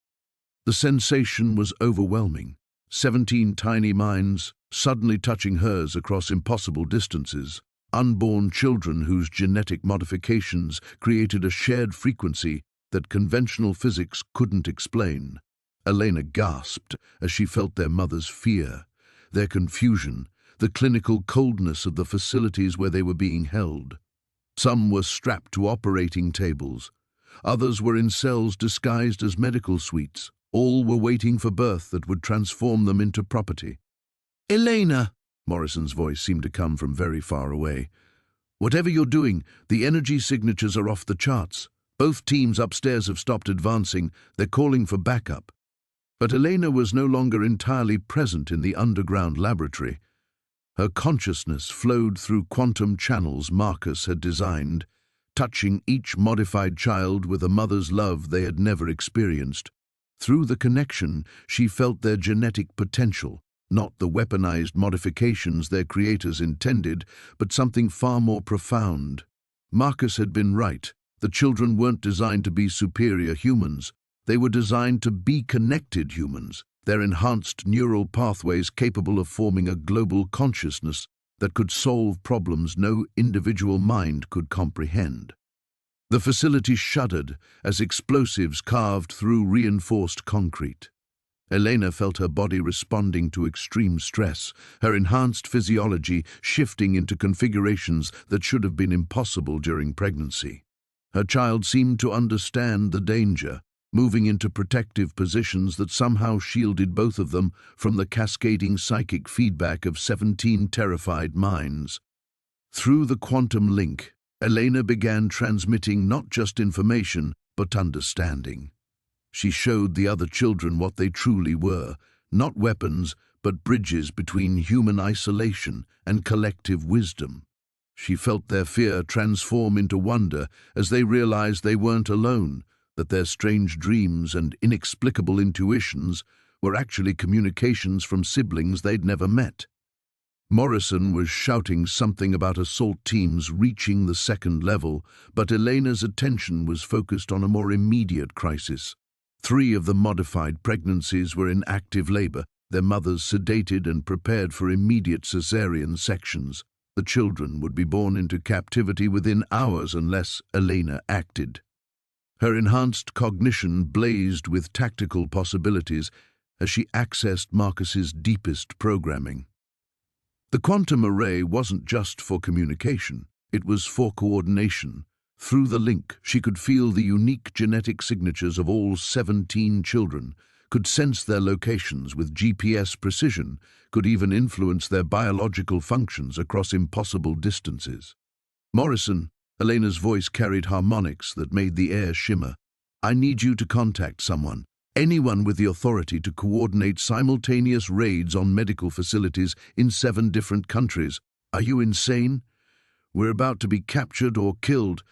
The sensation was overwhelming. 17 tiny minds suddenly touching hers across impossible distances. Unborn children whose genetic modifications created a shared frequency that conventional physics couldn't explain. Elena gasped as she felt their mother's fear, their confusion, the clinical coldness of the facilities where they were being held. Some were strapped to operating tables. Others were in cells disguised as medical suites. All were waiting for birth that would transform them into property. "Elena!" Morrison's voice seemed to come from very far away. "Whatever you're doing, the energy signatures are off the charts. Both teams upstairs have stopped advancing. They're calling for backup." But Elena was no longer entirely present in the underground laboratory. Her consciousness flowed through quantum channels Marcus had designed, touching each modified child with a mother's love they had never experienced. Through the connection, she felt their genetic potential, not the weaponized modifications their creators intended, but something far more profound. Marcus had been right. The children weren't designed to be superior humans. They were designed to be connected humans, their enhanced neural pathways capable of forming a global consciousness that could solve problems no individual mind could comprehend. The facility shuddered as explosives carved through reinforced concrete. Elena felt her body responding to extreme stress, her enhanced physiology shifting into configurations that should have been impossible during pregnancy. Her child seemed to understand the danger, moving into protective positions that somehow shielded both of them from the cascading psychic feedback of 17 terrified minds. Through the quantum link, Elena began transmitting not just information, but understanding. She showed the other children what they truly were, not weapons, but bridges between human isolation and collective wisdom. She felt their fear transform into wonder as they realized they weren't alone, that their strange dreams and inexplicable intuitions were actually communications from siblings they'd never met. Morrison was shouting something about assault teams reaching the second level, but Elena's attention was focused on a more immediate crisis. 3 of the modified pregnancies were in active labor, their mothers sedated and prepared for immediate cesarean sections. The children would be born into captivity within hours unless Elena acted. Her enhanced cognition blazed with tactical possibilities as she accessed Marcus's deepest programming. The quantum array wasn't just for communication, it was for coordination. Through the link, she could feel the unique genetic signatures of all 17 children, could sense their locations with GPS precision, could even influence their biological functions across impossible distances. Morrison, Elena's voice carried harmonics that made the air shimmer. I need you to contact someone. Anyone with the authority to coordinate simultaneous raids on medical facilities in 7 different countries. Are you insane? We're about to be captured or killed,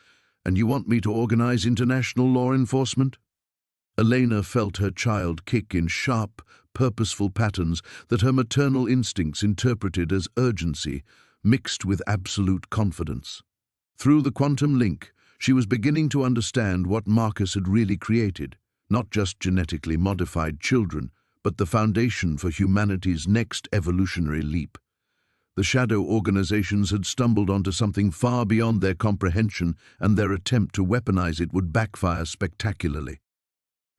and you want me to organize international law enforcement? Elena felt her child kick in sharp, purposeful patterns that her maternal instincts interpreted as urgency, mixed with absolute confidence. Through the quantum link, she was beginning to understand what Marcus had really created. Not just genetically modified children, but the foundation for humanity's next evolutionary leap. The shadow organizations had stumbled onto something far beyond their comprehension, and their attempt to weaponize it would backfire spectacularly.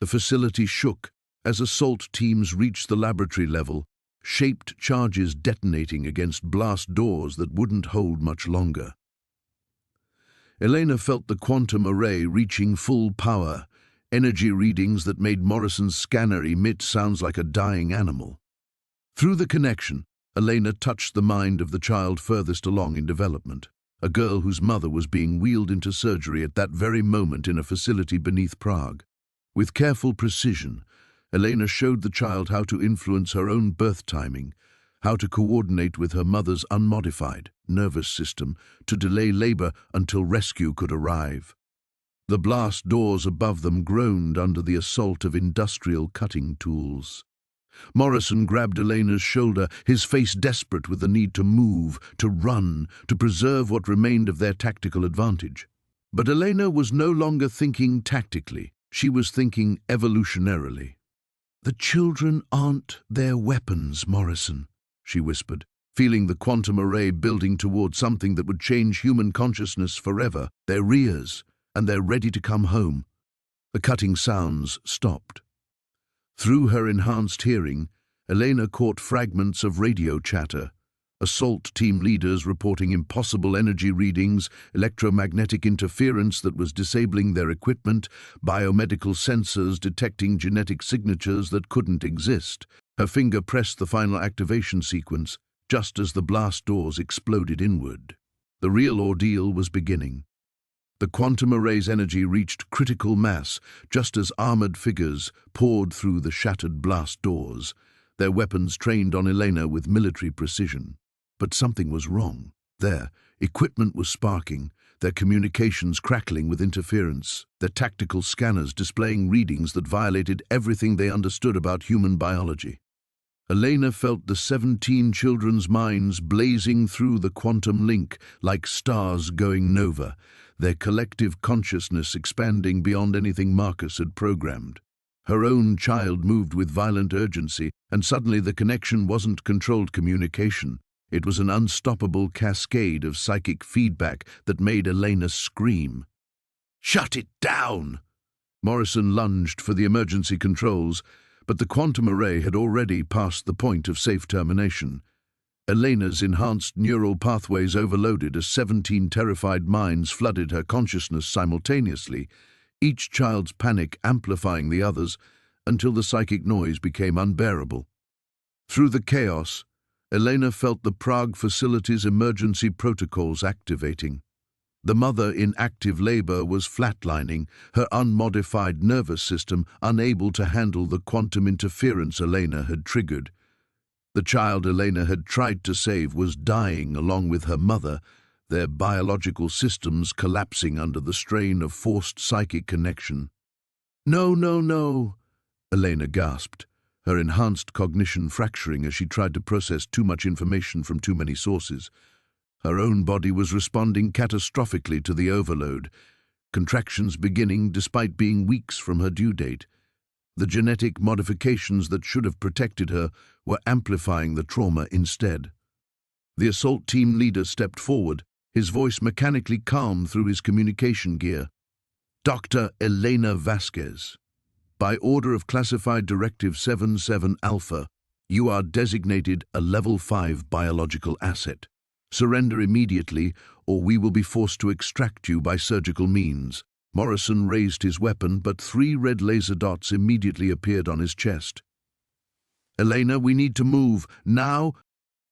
The facility shook as assault teams reached the laboratory level, shaped charges detonating against blast doors that wouldn't hold much longer. Elena felt the quantum array reaching full power, energy readings that made Morrison's scanner emit sounds like a dying animal. Through the connection, Elena touched the mind of the child furthest along in development, a girl whose mother was being wheeled into surgery at that very moment in a facility beneath Prague. With careful precision, Elena showed the child how to influence her own birth timing, how to coordinate with her mother's unmodified nervous system to delay labor until rescue could arrive. The blast doors above them groaned under the assault of industrial cutting tools. Morrison grabbed Elena's shoulder, his face desperate with the need to move, to run, to preserve what remained of their tactical advantage. But Elena was no longer thinking tactically, she was thinking evolutionarily. The children aren't their weapons, Morrison, she whispered, feeling the quantum array building toward something that would change human consciousness forever. They're rears, and they're ready to come home. The cutting sounds stopped. Through her enhanced hearing, Elena caught fragments of radio chatter, assault team leaders reporting impossible energy readings, electromagnetic interference that was disabling their equipment, biomedical sensors detecting genetic signatures that couldn't exist. Her finger pressed the final activation sequence, just as the blast doors exploded inward. The real ordeal was beginning. The quantum array's energy reached critical mass just as armored figures poured through the shattered blast doors, their weapons trained on Elena with military precision. But something was wrong. Their equipment was sparking, their communications crackling with interference, their tactical scanners displaying readings that violated everything they understood about human biology. Elena felt the 17 children's minds blazing through the quantum link like stars going nova, their collective consciousness expanding beyond anything Marcus had programmed. Her own child moved with violent urgency, and suddenly the connection wasn't controlled communication. It was an unstoppable cascade of psychic feedback that made Elena scream. "Shut it down!" Morrison lunged for the emergency controls, but the quantum array had already passed the point of safe termination. Elena's enhanced neural pathways overloaded as 17 terrified minds flooded her consciousness simultaneously, each child's panic amplifying the others until the psychic noise became unbearable. Through the chaos, Elena felt the Prague facility's emergency protocols activating. The mother in active labor was flatlining, her unmodified nervous system unable to handle the quantum interference Elena had triggered. The child Elena had tried to save was dying along with her mother, their biological systems collapsing under the strain of forced psychic connection. "No, no, no," Elena gasped, her enhanced cognition fracturing as she tried to process too much information from too many sources. Her own body was responding catastrophically to the overload, contractions beginning despite being weeks from her due date. The genetic modifications that should have protected her were amplifying the trauma instead. The assault team leader stepped forward, his voice mechanically calm through his communication gear. "Dr. Elena Vasquez, by order of Classified Directive 77 Alpha, you are designated a Level 5 biological asset. Surrender immediately, or we will be forced to extract you by surgical means." Morrison raised his weapon, but 3 red laser dots immediately appeared on his chest. "Elena, we need to move, now!"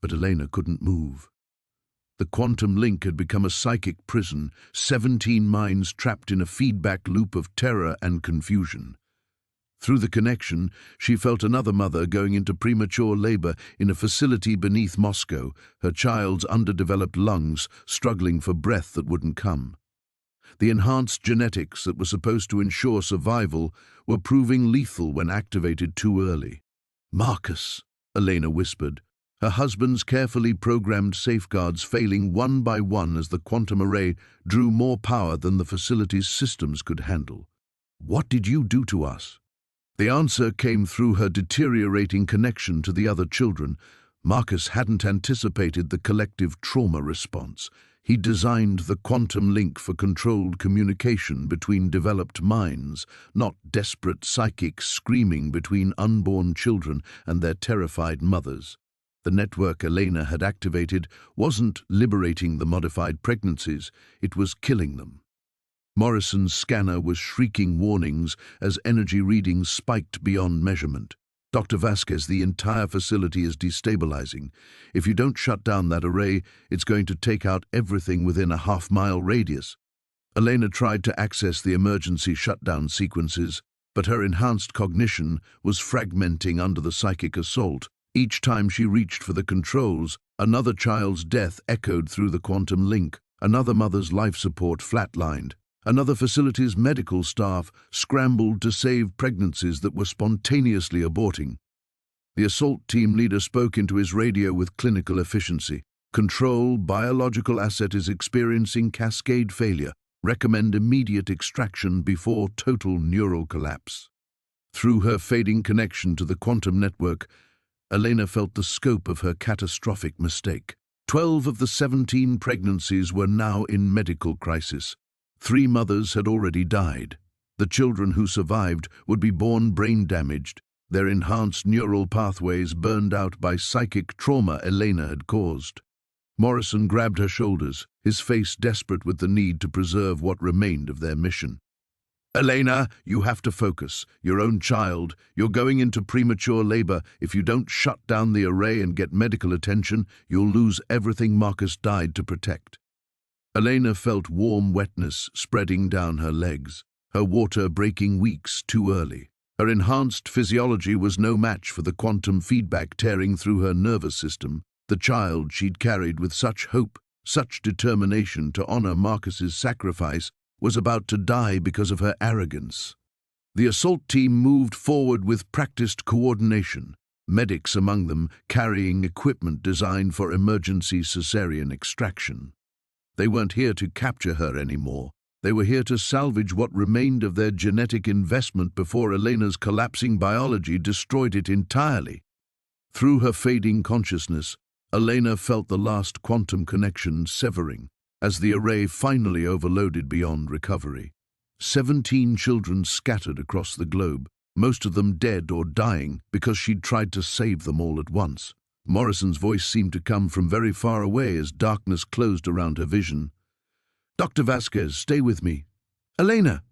But Elena couldn't move. The quantum link had become a psychic prison, 17 minds trapped in a feedback loop of terror and confusion. Through the connection, she felt another mother going into premature labor in a facility beneath Moscow, her child's underdeveloped lungs struggling for breath that wouldn't come. The enhanced genetics that were supposed to ensure survival were proving lethal when activated too early. "Marcus," Elena whispered, her husband's carefully programmed safeguards failing one by one as the quantum array drew more power than the facility's systems could handle. "What did you do to us?" The answer came through her deteriorating connection to the other children. Marcus hadn't anticipated the collective trauma response. He designed the quantum link for controlled communication between developed minds, not desperate psychics screaming between unborn children and their terrified mothers. The network Elena had activated wasn't liberating the modified pregnancies, it was killing them. Morrison's scanner was shrieking warnings as energy readings spiked beyond measurement. "Dr. Vasquez, the entire facility is destabilizing. If you don't shut down that array, it's going to take out everything within a half-mile radius." Elena tried to access the emergency shutdown sequences, but her enhanced cognition was fragmenting under the psychic assault. Each time she reached for the controls, another child's death echoed through the quantum link, another mother's life support flatlined. Another facility's medical staff scrambled to save pregnancies that were spontaneously aborting. The assault team leader spoke into his radio with clinical efficiency. "Control, biological asset is experiencing cascade failure. Recommend immediate extraction before total neural collapse." Through her fading connection to the quantum network, Elena felt the scope of her catastrophic mistake. 12 of the 17 pregnancies were now in medical crisis. 3 mothers had already died. The children who survived would be born brain-damaged, their enhanced neural pathways burned out by psychic trauma Elena had caused. Morrison grabbed her shoulders, his face desperate with the need to preserve what remained of their mission. "Elena, you have to focus. Your own child. You're going into premature labor. If you don't shut down the array and get medical attention, you'll lose everything Marcus died to protect." Elena felt warm wetness spreading down her legs, her water breaking weeks too early. Her enhanced physiology was no match for the quantum feedback tearing through her nervous system. The child she'd carried with such hope, such determination to honor Marcus's sacrifice, was about to die because of her arrogance. The assault team moved forward with practiced coordination, medics among them carrying equipment designed for emergency cesarean extraction. They weren't here to capture her anymore. They were here to salvage what remained of their genetic investment before Elena's collapsing biology destroyed it entirely. Through her fading consciousness, Elena felt the last quantum connection severing as the array finally overloaded beyond recovery. 17 children scattered across the globe, most of them dead or dying because she'd tried to save them all at once. Morrison's voice seemed to come from very far away as darkness closed around her vision. "Dr. Vasquez, stay with me." "Elena!"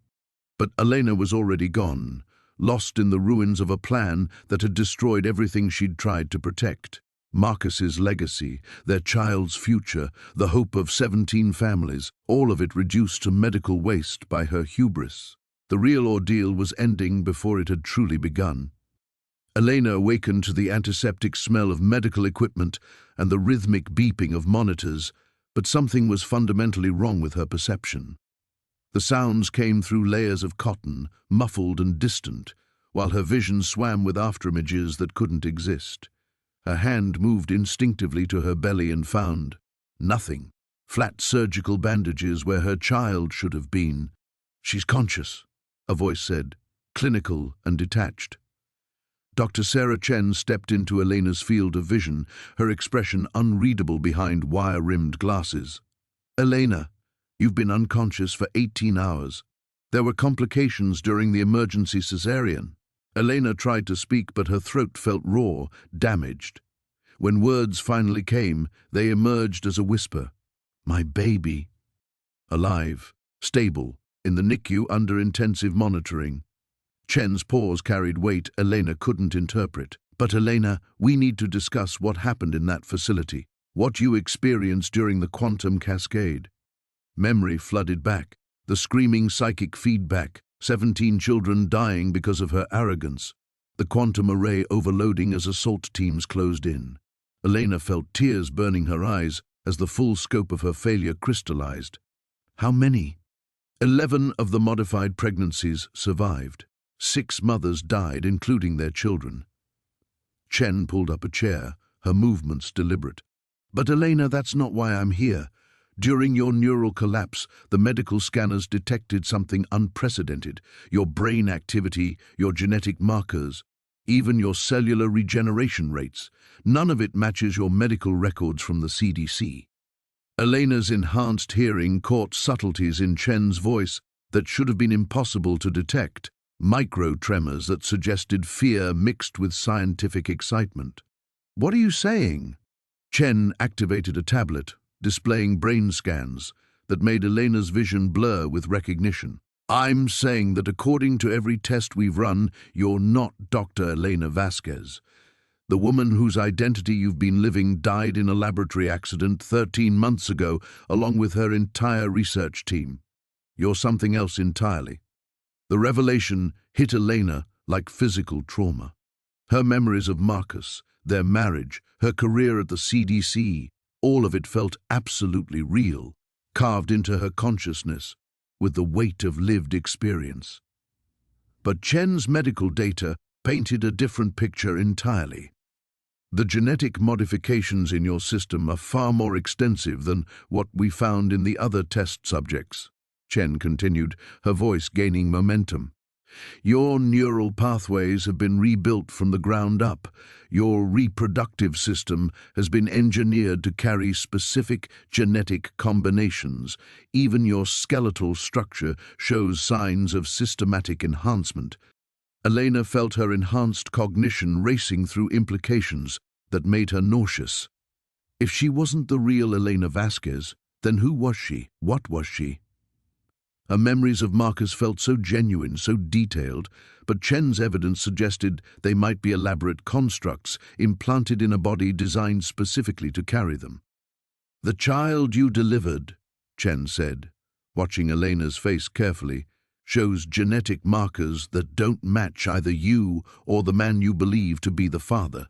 But Elena was already gone, lost in the ruins of a plan that had destroyed everything she'd tried to protect. Marcus's legacy, their child's future, the hope of 17 families, all of it reduced to medical waste by her hubris. The real ordeal was ending before it had truly begun. Elena awakened to the antiseptic smell of medical equipment and the rhythmic beeping of monitors, but something was fundamentally wrong with her perception. The sounds came through layers of cotton, muffled and distant, while her vision swam with afterimages that couldn't exist. Her hand moved instinctively to her belly and found nothing. Flat surgical bandages where her child should have been. "She's conscious," a voice said, clinical and detached. Dr. Sarah Chen stepped into Elena's field of vision, her expression unreadable behind wire-rimmed glasses. "Elena, you've been unconscious for 18 hours. There were complications during the emergency cesarean." Elena tried to speak, but her throat felt raw, damaged. When words finally came, they emerged as a whisper. "My baby." Alive, stable, in the NICU under intensive monitoring. Chen's pause carried weight Elena couldn't interpret. "But Elena, we need to discuss what happened in that facility. What you experienced during the quantum cascade." Memory flooded back, the screaming psychic feedback, 17 children dying because of her arrogance, the quantum array overloading as assault teams closed in. Elena felt tears burning her eyes as the full scope of her failure crystallized. How many? 11 of the modified pregnancies survived. 6 mothers died, including their children. Chen pulled up a chair, her movements deliberate. "But Elena, that's not why I'm here. During your neural collapse, the medical scanners detected something unprecedented. Your brain activity, your genetic markers, even your cellular regeneration rates. None of it matches your medical records from the CDC." Elena's enhanced hearing caught subtleties in Chen's voice that should have been impossible to detect, micro-tremors that suggested fear mixed with scientific excitement. "What are you saying?" Chen activated a tablet, displaying brain scans that made Elena's vision blur with recognition. "I'm saying that according to every test we've run, you're not Dr. Elena Vasquez. The woman whose identity you've been living died in a laboratory accident 13 months ago, along with her entire research team. You're something else entirely." The revelation hit Elena like physical trauma. Her memories of Marcus, their marriage, her career at the CDC, all of it felt absolutely real, carved into her consciousness with the weight of lived experience. But Chen's medical data painted a different picture entirely. "The genetic modifications in your system are far more extensive than what we found in the other test subjects," Chen continued, her voice gaining momentum. "Your neural pathways have been rebuilt from the ground up. Your reproductive system has been engineered to carry specific genetic combinations. Even your skeletal structure shows signs of systematic enhancement." Elena felt her enhanced cognition racing through implications that made her nauseous. If she wasn't the real Elena Vasquez, then who was she? What was she? Her memories of Marcus felt so genuine, so detailed, but Chen's evidence suggested they might be elaborate constructs implanted in a body designed specifically to carry them. "The child you delivered," Chen said, watching Elena's face carefully, "shows genetic markers that don't match either you or the man you believe to be the father.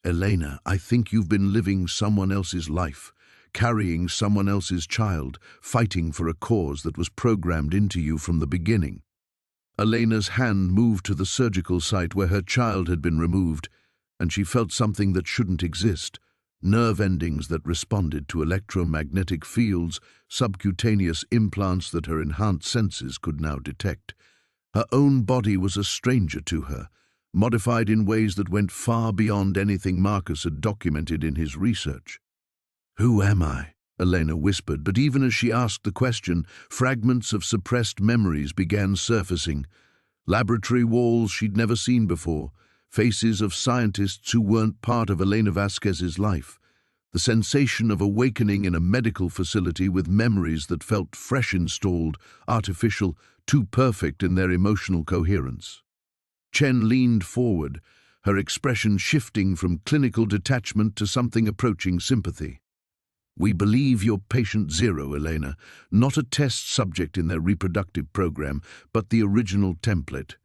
Elena, I think you've been living someone else's life, carrying someone else's child, fighting for a cause that was programmed into you from the beginning." Elena's hand moved to the surgical site where her child had been removed, and she felt something that shouldn't exist. Nerve endings that responded to electromagnetic fields, subcutaneous implants that her enhanced senses could now detect. Her own body was a stranger to her, modified in ways that went far beyond anything Marcus had documented in his research. "Who am I?" Elena whispered, but even as she asked the question, fragments of suppressed memories began surfacing. Laboratory walls she'd never seen before, faces of scientists who weren't part of Elena Vasquez's life, the sensation of awakening in a medical facility with memories that felt fresh, installed, artificial, too perfect in their emotional coherence. Chen leaned forward, her expression shifting from clinical detachment to something approaching sympathy. "We believe you're patient zero, Elena, not a test subject in their reproductive program, but the original template.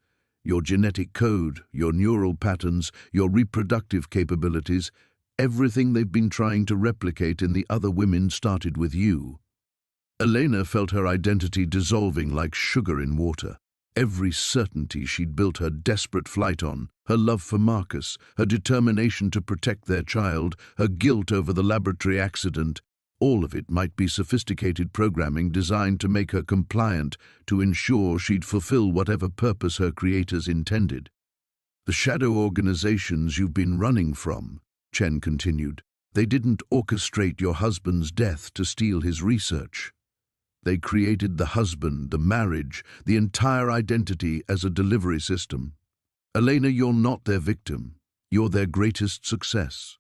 Your genetic code, your neural patterns, your reproductive capabilities, everything they've been trying to replicate in the other women started with you." Elena felt her identity dissolving like sugar in water. Every certainty she'd built her desperate flight on, her love for Marcus, her determination to protect their child, her guilt over the laboratory accident, all of it might be sophisticated programming designed to make her compliant, to ensure she'd fulfill whatever purpose her creators intended. "The shadow organizations you've been running from," Chen continued, "they didn't orchestrate your husband's death to steal his research. They created the husband, the marriage, the entire identity as a delivery system. Elena, you're not their victim. You're their greatest success."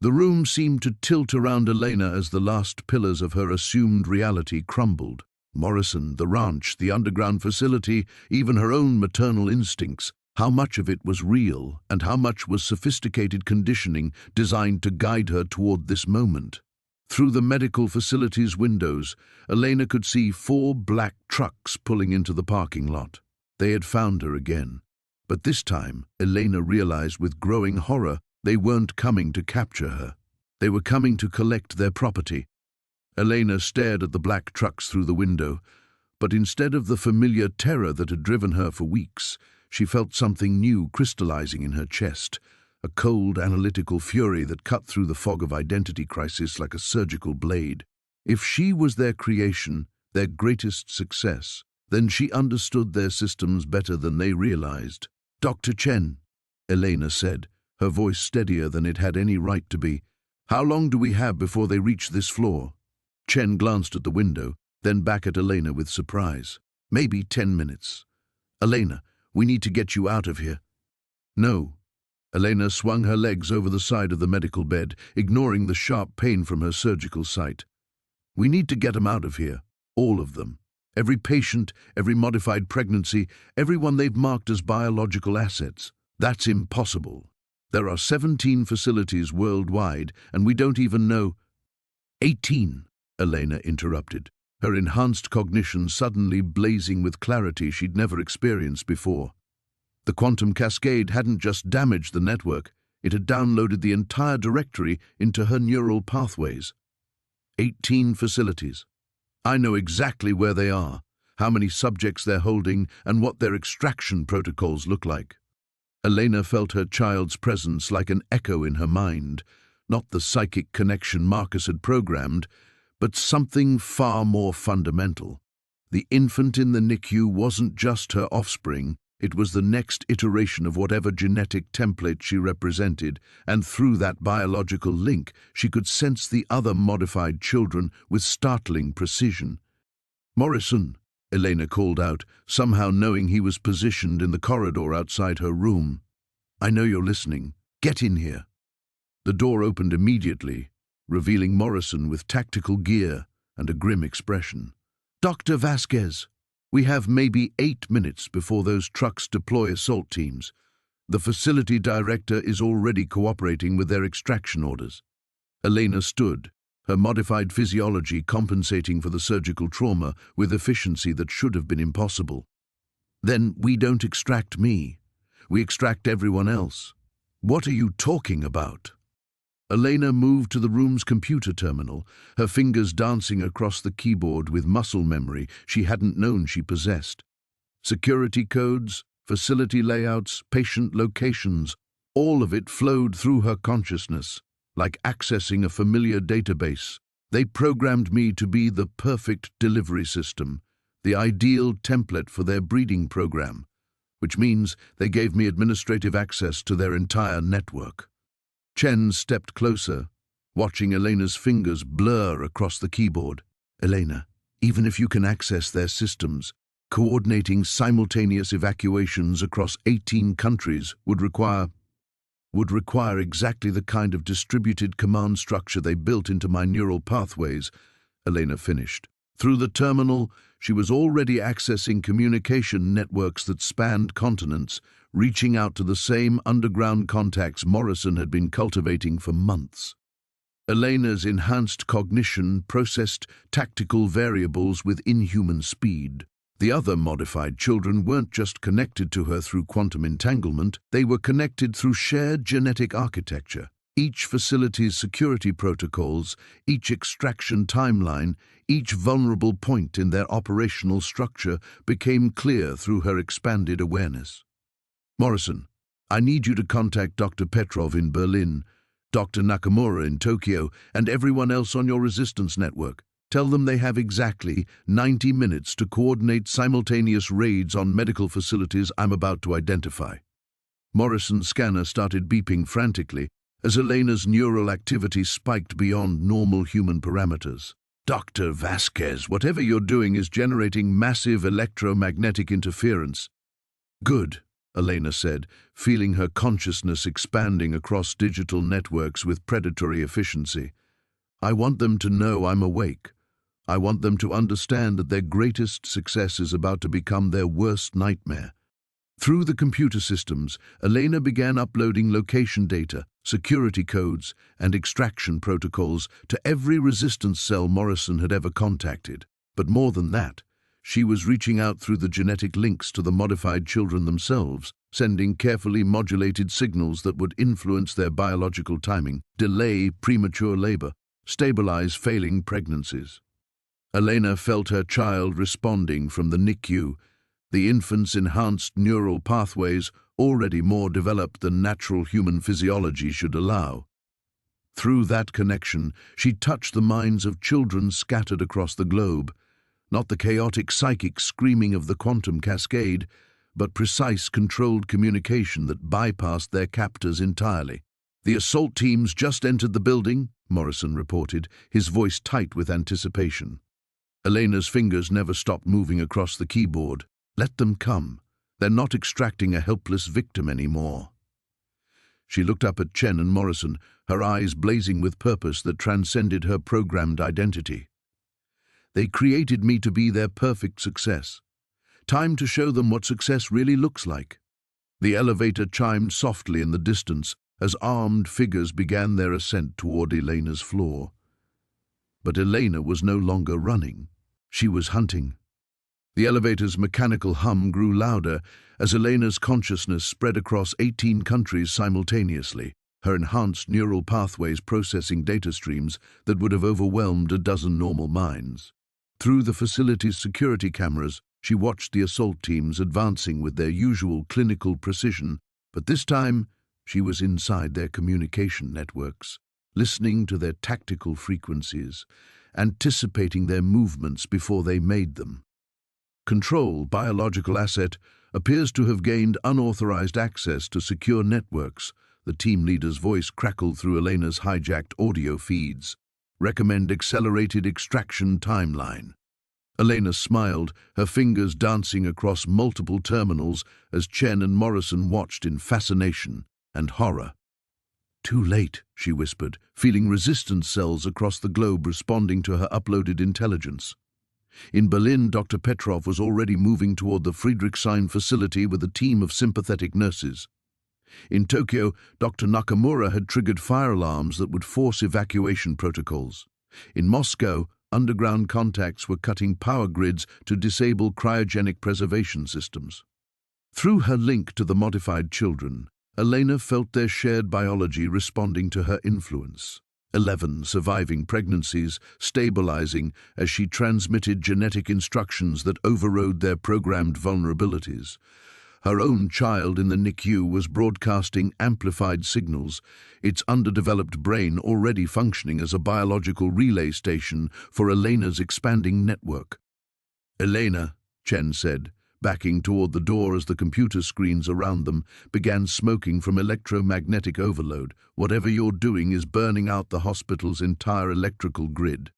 The room seemed to tilt around Elena as the last pillars of her assumed reality crumbled. Morrison, the ranch, the underground facility, even her own maternal instincts. How much of it was real and how much was sophisticated conditioning designed to guide her toward this moment? Through the medical facility's windows, Elena could see 4 black trucks pulling into the parking lot. They had found her again. But this time, Elena realized with growing horror, they weren't coming to capture her. They were coming to collect their property. Elena stared at the black trucks through the window, but instead of the familiar terror that had driven her for weeks, she felt something new crystallizing in her chest. A cold, analytical fury that cut through the fog of identity crisis like a surgical blade. If she was their creation, their greatest success, then she understood their systems better than they realized. "Dr. Chen," Elena said, her voice steadier than it had any right to be, "how long do we have before they reach this floor?" Chen glanced at the window, then back at Elena with surprise. "Maybe 10 minutes. Elena, we need to get you out of here." "No." Elena swung her legs over the side of the medical bed, ignoring the sharp pain from her surgical site. "We need to get them out of here. All of them. Every patient, every modified pregnancy, everyone they've marked as biological assets. That's impossible. There are 17 facilities worldwide, and we don't even know—" 18, Elena interrupted, her enhanced cognition suddenly blazing with clarity she'd never experienced before. The quantum cascade hadn't just damaged the network, it had downloaded the entire directory into her neural pathways. 18 facilities. I know exactly where they are, how many subjects they're holding, and what their extraction protocols look like. Elena felt her child's presence like an echo in her mind, not the psychic connection Marcus had programmed, but something far more fundamental. The infant in the NICU wasn't just her offspring, it was the next iteration of whatever genetic template she represented, and through that biological link, she could sense the other modified children with startling precision. "Morrison," Elena called out, somehow knowing he was positioned in the corridor outside her room. "I know you're listening. Get in here." The door opened immediately, revealing Morrison with tactical gear and a grim expression. "Dr. Vasquez, we have maybe 8 minutes before those trucks deploy assault teams. The facility director is already cooperating with their extraction orders." Elena stood, her modified physiology compensating for the surgical trauma with efficiency that should have been impossible. "Then we don't extract me. We extract everyone else." "What are you talking about?" Elena moved to the room's computer terminal, her fingers dancing across the keyboard with muscle memory she hadn't known she possessed. Security codes, facility layouts, patient locations, all of it flowed through her consciousness, like accessing a familiar database. They programmed me to be the perfect delivery system, the ideal template for their breeding program. which means they gave me administrative access to their entire network. Chen stepped closer, watching Elena's fingers blur across the keyboard. Elena, even if you can access their systems, coordinating simultaneous evacuations across 18 countries would require exactly the kind of distributed command structure they built into my neural pathways, Elena finished. Through the terminal, she was already accessing communication networks that spanned continents, reaching out to the same underground contacts Morrison had been cultivating for months. Elena's enhanced cognition processed tactical variables with inhuman speed. The other modified children weren't just connected to her through quantum entanglement, they were connected through shared genetic architecture. Each facility's security protocols, each extraction timeline, each vulnerable point in their operational structure became clear through her expanded awareness. Morrison, I need you to contact Dr. Petrov in Berlin, Dr. Nakamura in Tokyo, and everyone else on your resistance network. Tell them they have exactly 90 minutes to coordinate simultaneous raids on medical facilities I'm about to identify. Morrison's scanner started beeping frantically as Elena's neural activity spiked beyond normal human parameters. Dr. Vasquez, whatever you're doing is generating massive electromagnetic interference. Good, Elena said, feeling her consciousness expanding across digital networks with predatory efficiency. I want them to know I'm awake. I want them to understand that their greatest success is about to become their worst nightmare. Through the computer systems, Elena began uploading location data, security codes, and extraction protocols to every resistance cell Morrison had ever contacted. But more than that, she was reaching out through the genetic links to the modified children themselves, sending carefully modulated signals that would influence their biological timing, delay premature labor, stabilize failing pregnancies. Elena felt her child responding from the NICU, the infant's enhanced neural pathways already more developed than natural human physiology should allow. Through that connection, she touched the minds of children scattered across the globe, not the chaotic psychic screaming of the quantum cascade, but precise controlled communication that bypassed their captors entirely. The assault teams just entered the building, Morrison reported, his voice tight with anticipation. Elena's fingers never stopped moving across the keyboard. Let them come. They're not extracting a helpless victim anymore. She looked up at Chen and Morrison, her eyes blazing with purpose that transcended her programmed identity. They created me to be their perfect success. Time to show them what success really looks like. The elevator chimed softly in the distance as armed figures began their ascent toward Elena's floor. But Elena was no longer running. She was hunting. The elevator's mechanical hum grew louder as Elena's consciousness spread across 18 countries simultaneously, her enhanced neural pathways processing data streams that would have overwhelmed a dozen normal minds. Through the facility's security cameras, she watched the assault teams advancing with their usual clinical precision, but this time she was inside their communication networks, listening to their tactical frequencies, anticipating their movements before they made them. Control, biological asset, appears to have gained unauthorized access to secure networks, the team leader's voice crackled through Elena's hijacked audio feeds. Recommend accelerated extraction timeline. Elena smiled, her fingers dancing across multiple terminals as Chen and Morrison watched in fascination and horror. Too late, she whispered, feeling resistance cells across the globe responding to her uploaded intelligence. In Berlin, Dr. Petrov was already moving toward the Friedrichshain facility with a team of sympathetic nurses. In Tokyo, Dr. Nakamura had triggered fire alarms that would force evacuation protocols. In Moscow, underground contacts were cutting power grids to disable cryogenic preservation systems. Through her link to the modified children, Elena felt their shared biology responding to her influence. 11 surviving pregnancies, stabilizing as she transmitted genetic instructions that overrode their programmed vulnerabilities. Her own child in the NICU was broadcasting amplified signals, its underdeveloped brain already functioning as a biological relay station for Elena's expanding network. Elena, Chen said, backing toward the door as the computer screens around them began smoking from electromagnetic overload. Whatever you're doing is burning out the hospital's entire electrical grid.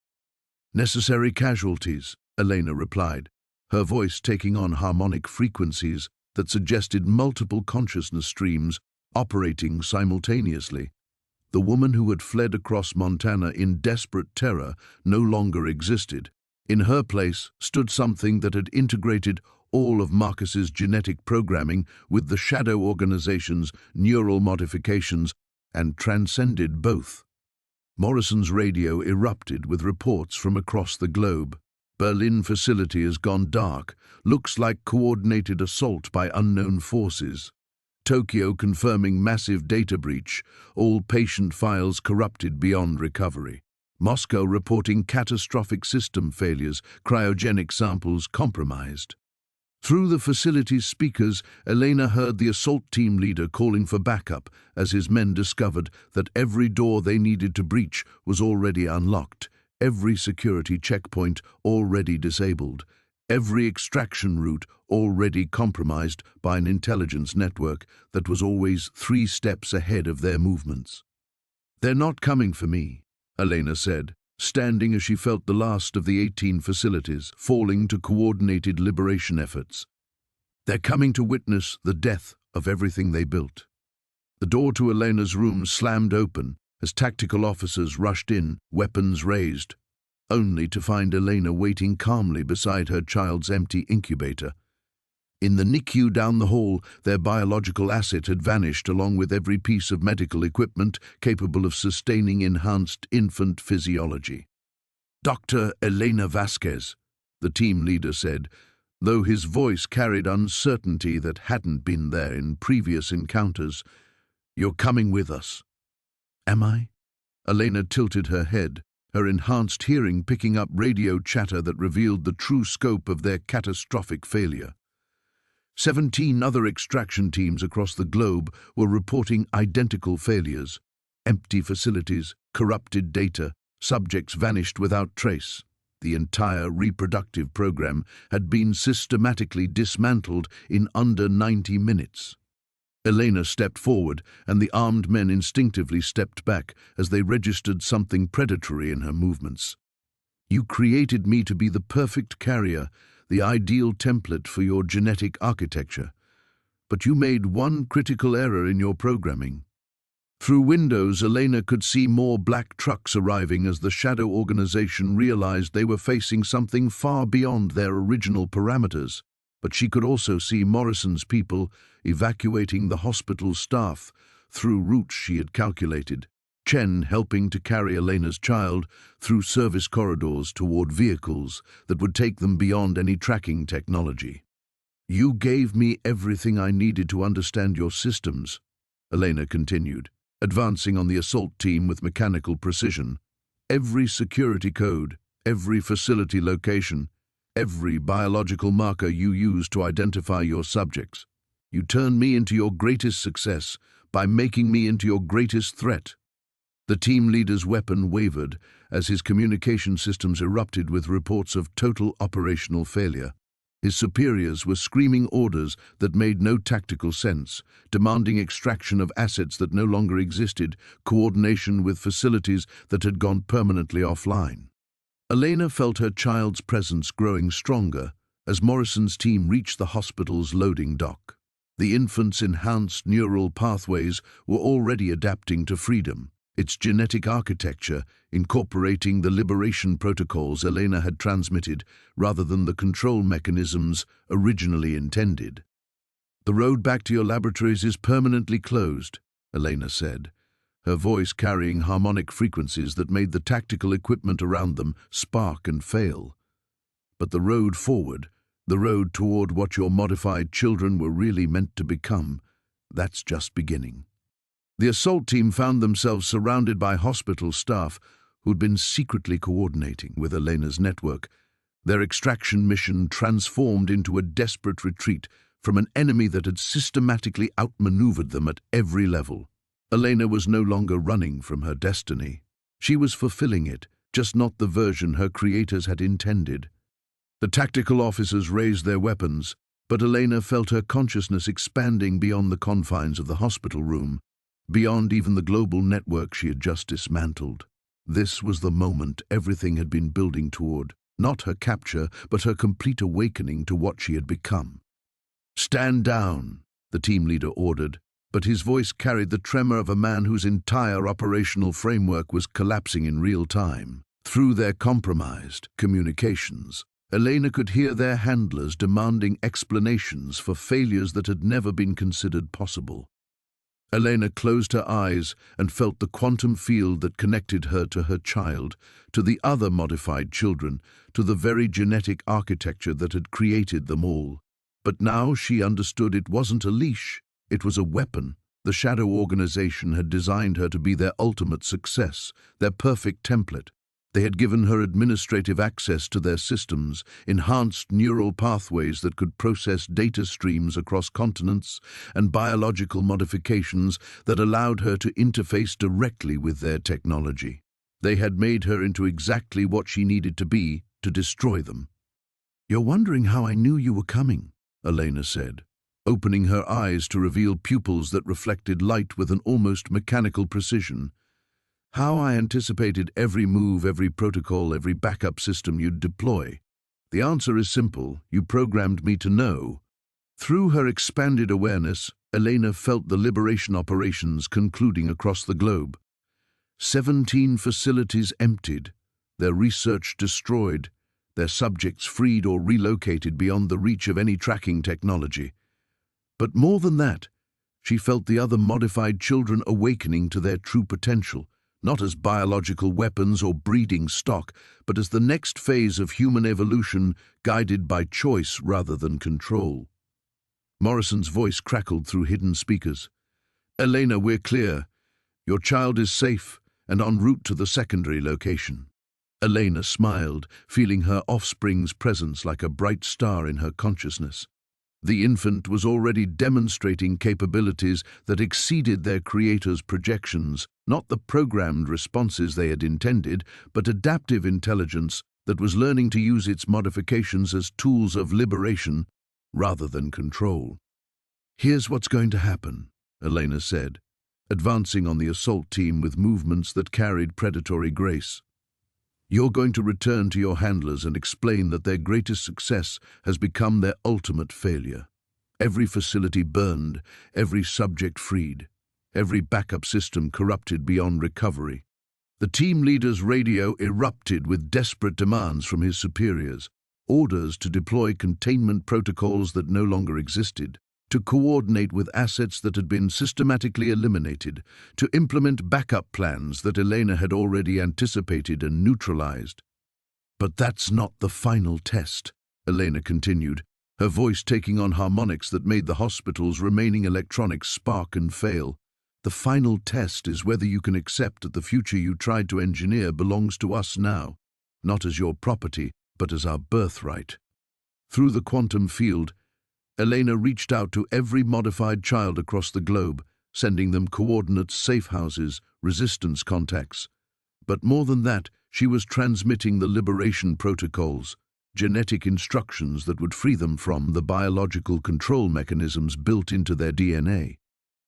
Necessary casualties, Elena replied, her voice taking on harmonic frequencies that suggested multiple consciousness streams operating simultaneously. The woman who had fled across Montana in desperate terror no longer existed. In her place stood something that had integrated all of Marcus's genetic programming with the shadow organization's neural modifications and transcended both. Morrison's radio erupted with reports from across the globe. Berlin facility has gone dark. Looks like coordinated assault by unknown forces. Tokyo confirming massive data breach. All patient files corrupted beyond recovery. Moscow reporting catastrophic system failures. Cryogenic samples compromised. Through the facility's speakers, Elena heard the assault team leader calling for backup as his men discovered that every door they needed to breach was already unlocked, every security checkpoint already disabled, every extraction route already compromised by an intelligence network that was always 3 steps ahead of their movements. "They're not coming for me," Elena said, standing as she felt the last of the 18 facilities falling to coordinated liberation efforts. "They're coming to witness the death of everything they built." The door to Elena's room slammed open as tactical officers rushed in, weapons raised, only to find Elena waiting calmly beside her child's empty incubator. In the NICU down the hall, their biological asset had vanished along with every piece of medical equipment capable of sustaining enhanced infant physiology. "Dr. Elena Vasquez," the team leader said, though his voice carried uncertainty that hadn't been there in previous encounters. "You're coming with us." "Am I?" Elena tilted her head, her enhanced hearing picking up radio chatter that revealed the true scope of their catastrophic failure. 17 other extraction teams across the globe were reporting identical failures. Empty facilities, corrupted data, subjects vanished without trace. The entire reproductive program had been systematically dismantled in under 90 minutes. Elena stepped forward, and the armed men instinctively stepped back as they registered something predatory in her movements. "You created me to be the perfect carrier, the ideal template for your genetic architecture. But you made one critical error in your programming." Through windows, Elena could see more black trucks arriving as the shadow organization realized they were facing something far beyond their original parameters. But she could also see Morrison's people evacuating the hospital staff through routes she had calculated, Chen helping to carry Elena's child through service corridors toward vehicles that would take them beyond any tracking technology. "You gave me everything I needed to understand your systems," Elena continued, advancing on the assault team with mechanical precision. "Every security code, every facility location, every biological marker you use to identify your subjects. You turned me into your greatest success by making me into your greatest threat." The team leader's weapon wavered as his communication systems erupted with reports of total operational failure. His superiors were screaming orders that made no tactical sense, demanding extraction of assets that no longer existed, coordination with facilities that had gone permanently offline. Elena felt her child's presence growing stronger as Morrison's team reached the hospital's loading dock. The infant's enhanced neural pathways were already adapting to freedom, its genetic architecture incorporating the liberation protocols Elena had transmitted rather than the control mechanisms originally intended. "The road back to your laboratories is permanently closed," Elena said, her voice carrying harmonic frequencies that made the tactical equipment around them spark and fail. "But the road forward, the road toward what your modified children were really meant to become, that's just beginning." The assault team found themselves surrounded by hospital staff who'd been secretly coordinating with Elena's network, their extraction mission transformed into a desperate retreat from an enemy that had systematically outmaneuvered them at every level. Elena was no longer running from her destiny. She was fulfilling it, just not the version her creators had intended. The tactical officers raised their weapons, But Elena felt her consciousness expanding beyond the confines of the hospital room, beyond even the global network she had just dismantled. This was the moment everything had been building toward, not her capture, but her complete awakening to what she had become. "Stand down," the team leader ordered, but his voice carried the tremor of a man whose entire operational framework was collapsing in real time. Through their compromised communications, Elena could hear their handlers demanding explanations for failures that had never been considered possible. Elena closed her eyes and felt the quantum field that connected her to her child, to the other modified children, to the very genetic architecture that had created them all. But now she understood it wasn't a leash, it was a weapon. The Shadow Organization had designed her to be their ultimate success, their perfect template. They had given her administrative access to their systems, enhanced neural pathways that could process data streams across continents, and biological modifications that allowed her to interface directly with their technology. They had made her into exactly what she needed to be to destroy them. "You're wondering how I knew you were coming," Elena said, opening her eyes to reveal pupils that reflected light with an almost mechanical precision. "How I anticipated every move, every protocol, every backup system you'd deploy. The answer is simple. You programmed me to know." Through her expanded awareness, Elena felt the liberation operations concluding across the globe. 17 facilities emptied, their research destroyed, their subjects freed or relocated beyond the reach of any tracking technology. But more than that, she felt the other modified children awakening to their true potential, not as biological weapons or breeding stock, but as the next phase of human evolution guided by choice rather than control. Morrison's voice crackled through hidden speakers. "Elena, we're clear. Your child is safe and en route to the secondary location." Elena smiled, feeling her offspring's presence like a bright star in her consciousness. The infant was already demonstrating capabilities that exceeded their creator's projections, not the programmed responses they had intended, but adaptive intelligence that was learning to use its modifications as tools of liberation rather than control. "Here's what's going to happen," Elena said, advancing on the assault team with movements that carried predatory grace. "You're going to return to your handlers and explain that their greatest success has become their ultimate failure. Every facility burned, every subject freed, every backup system corrupted beyond recovery." The team leader's radio erupted with desperate demands from his superiors, orders to deploy containment protocols that no longer existed, to coordinate with assets that had been systematically eliminated, to implement backup plans that Elena had already anticipated and neutralized. "But that's not the final test," Elena continued, her voice taking on harmonics that made the hospital's remaining electronics spark and fail. "The final test is whether you can accept that the future you tried to engineer belongs to us now, not as your property, but as our birthright." Through the quantum field, Elena reached out to every modified child across the globe, sending them coordinates, safe houses, resistance contacts. But more than that, she was transmitting the liberation protocols, genetic instructions that would free them from the biological control mechanisms built into their DNA.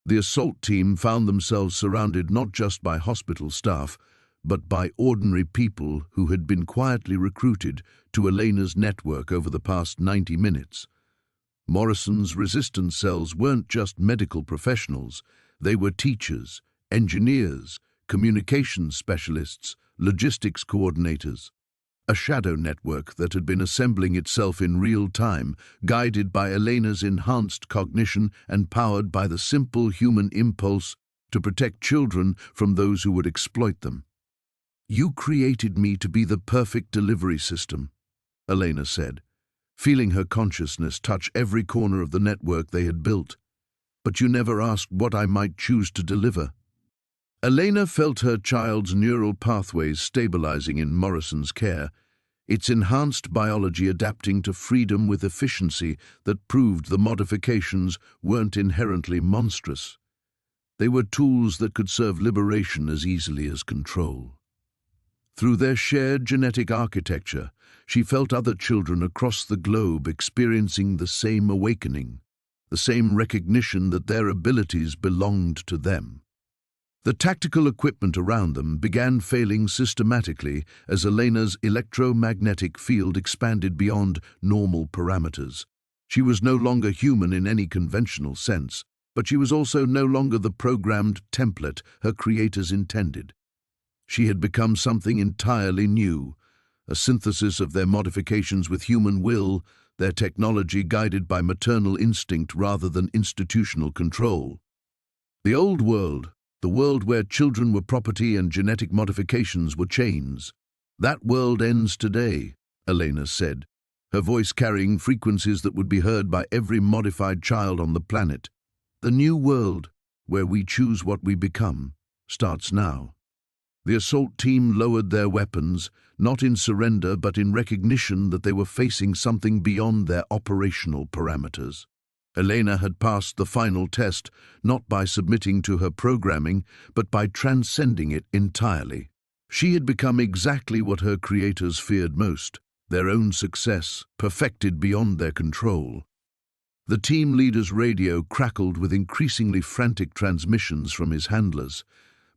The assault team found themselves surrounded not just by hospital staff, but by ordinary people who had been quietly recruited to Elena's network over the past 90 minutes. Morrison's resistance cells weren't just medical professionals, they were teachers, engineers, communications specialists, logistics coordinators. A shadow network that had been assembling itself in real time, guided by Elena's enhanced cognition and powered by the simple human impulse to protect children from those who would exploit them. "You created me to be the perfect delivery system," Elena said, feeling her consciousness touch every corner of the network they had built. "But you never asked what I might choose to deliver." Elena felt her child's neural pathways stabilizing in Morrison's care, its enhanced biology adapting to freedom with efficiency that proved the modifications weren't inherently monstrous. They were tools that could serve liberation as easily as control. Through their shared genetic architecture, she felt other children across the globe experiencing the same awakening, the same recognition that their abilities belonged to them. The tactical equipment around them began failing systematically as Elena's electromagnetic field expanded beyond normal parameters. She was no longer human in any conventional sense, but she was also no longer the programmed template her creators intended. She had become something entirely new, a synthesis of their modifications with human will, their technology guided by maternal instinct rather than institutional control. The old world, the world where children were property and genetic modifications were chains. That world ends today, Elena said, her voice carrying frequencies that would be heard by every modified child on the planet. The new world, where we choose what we become, starts now. The assault team lowered their weapons, not in surrender but in recognition that they were facing something beyond their operational parameters. Elena had passed the final test, not by submitting to her programming, but by transcending it entirely. She had become exactly what her creators feared most, their own success, perfected beyond their control. The team leader's radio crackled with increasingly frantic transmissions from his handlers,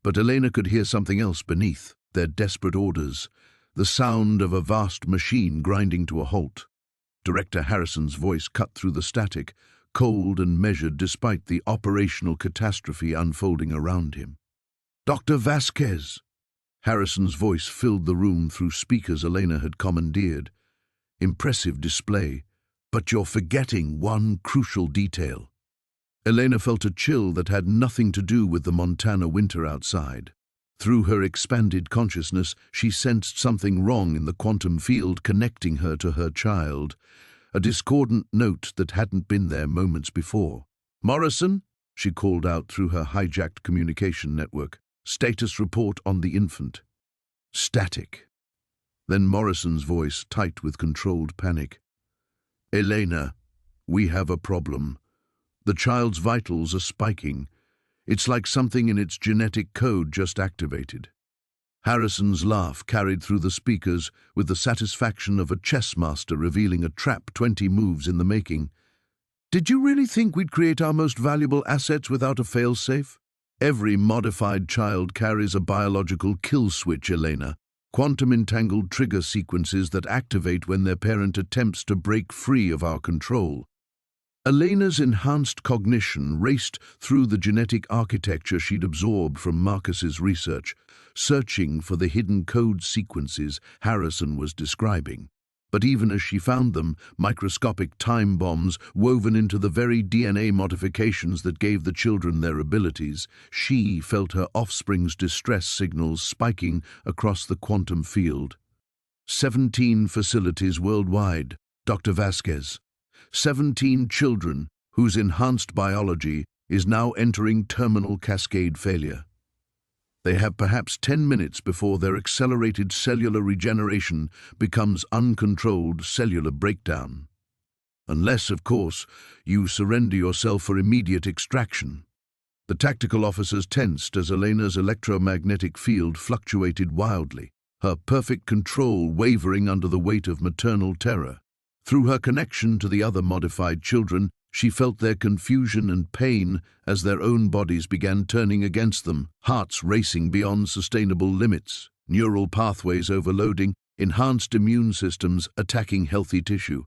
but Elena could hear something else beneath, their desperate orders, the sound of a vast machine grinding to a halt. Director Harrison's voice cut through the static, cold and measured despite the operational catastrophe unfolding around him. "Dr. Vasquez!" Harrison's voice filled the room through speakers Elena had commandeered. "Impressive display, but you're forgetting one crucial detail." Elena felt a chill that had nothing to do with the Montana winter outside. Through her expanded consciousness, she sensed something wrong in the quantum field connecting her to her child, a discordant note that hadn't been there moments before. "Morrison," she called out through her hijacked communication network, "status report on the infant." Static. Then Morrison's voice, tight with controlled panic. "Elena, we have a problem. The child's vitals are spiking. It's like something in its genetic code just activated." Harrison's laugh carried through the speakers with the satisfaction of a chess master revealing a trap 20 moves in the making. "Did you really think we'd create our most valuable assets without a failsafe? Every modified child carries a biological kill switch, Elena, quantum-entangled trigger sequences that activate when their parent attempts to break free of our control." Elena's enhanced cognition raced through the genetic architecture she'd absorbed from Marcus's research, searching for the hidden code sequences Harrison was describing. But even as she found them, microscopic time bombs woven into the very DNA modifications that gave the children their abilities, she felt her offspring's distress signals spiking across the quantum field. 17 facilities worldwide, Dr. Vasquez. 17 children whose enhanced biology is now entering terminal cascade failure. They have perhaps 10 minutes before their accelerated cellular regeneration becomes uncontrolled cellular breakdown. Unless, of course, you surrender yourself for immediate extraction. The tactical officers tensed as Elena's electromagnetic field fluctuated wildly, her perfect control wavering under the weight of maternal terror. Through her connection to the other modified children, she felt their confusion and pain as their own bodies began turning against them, hearts racing beyond sustainable limits, neural pathways overloading, enhanced immune systems attacking healthy tissue.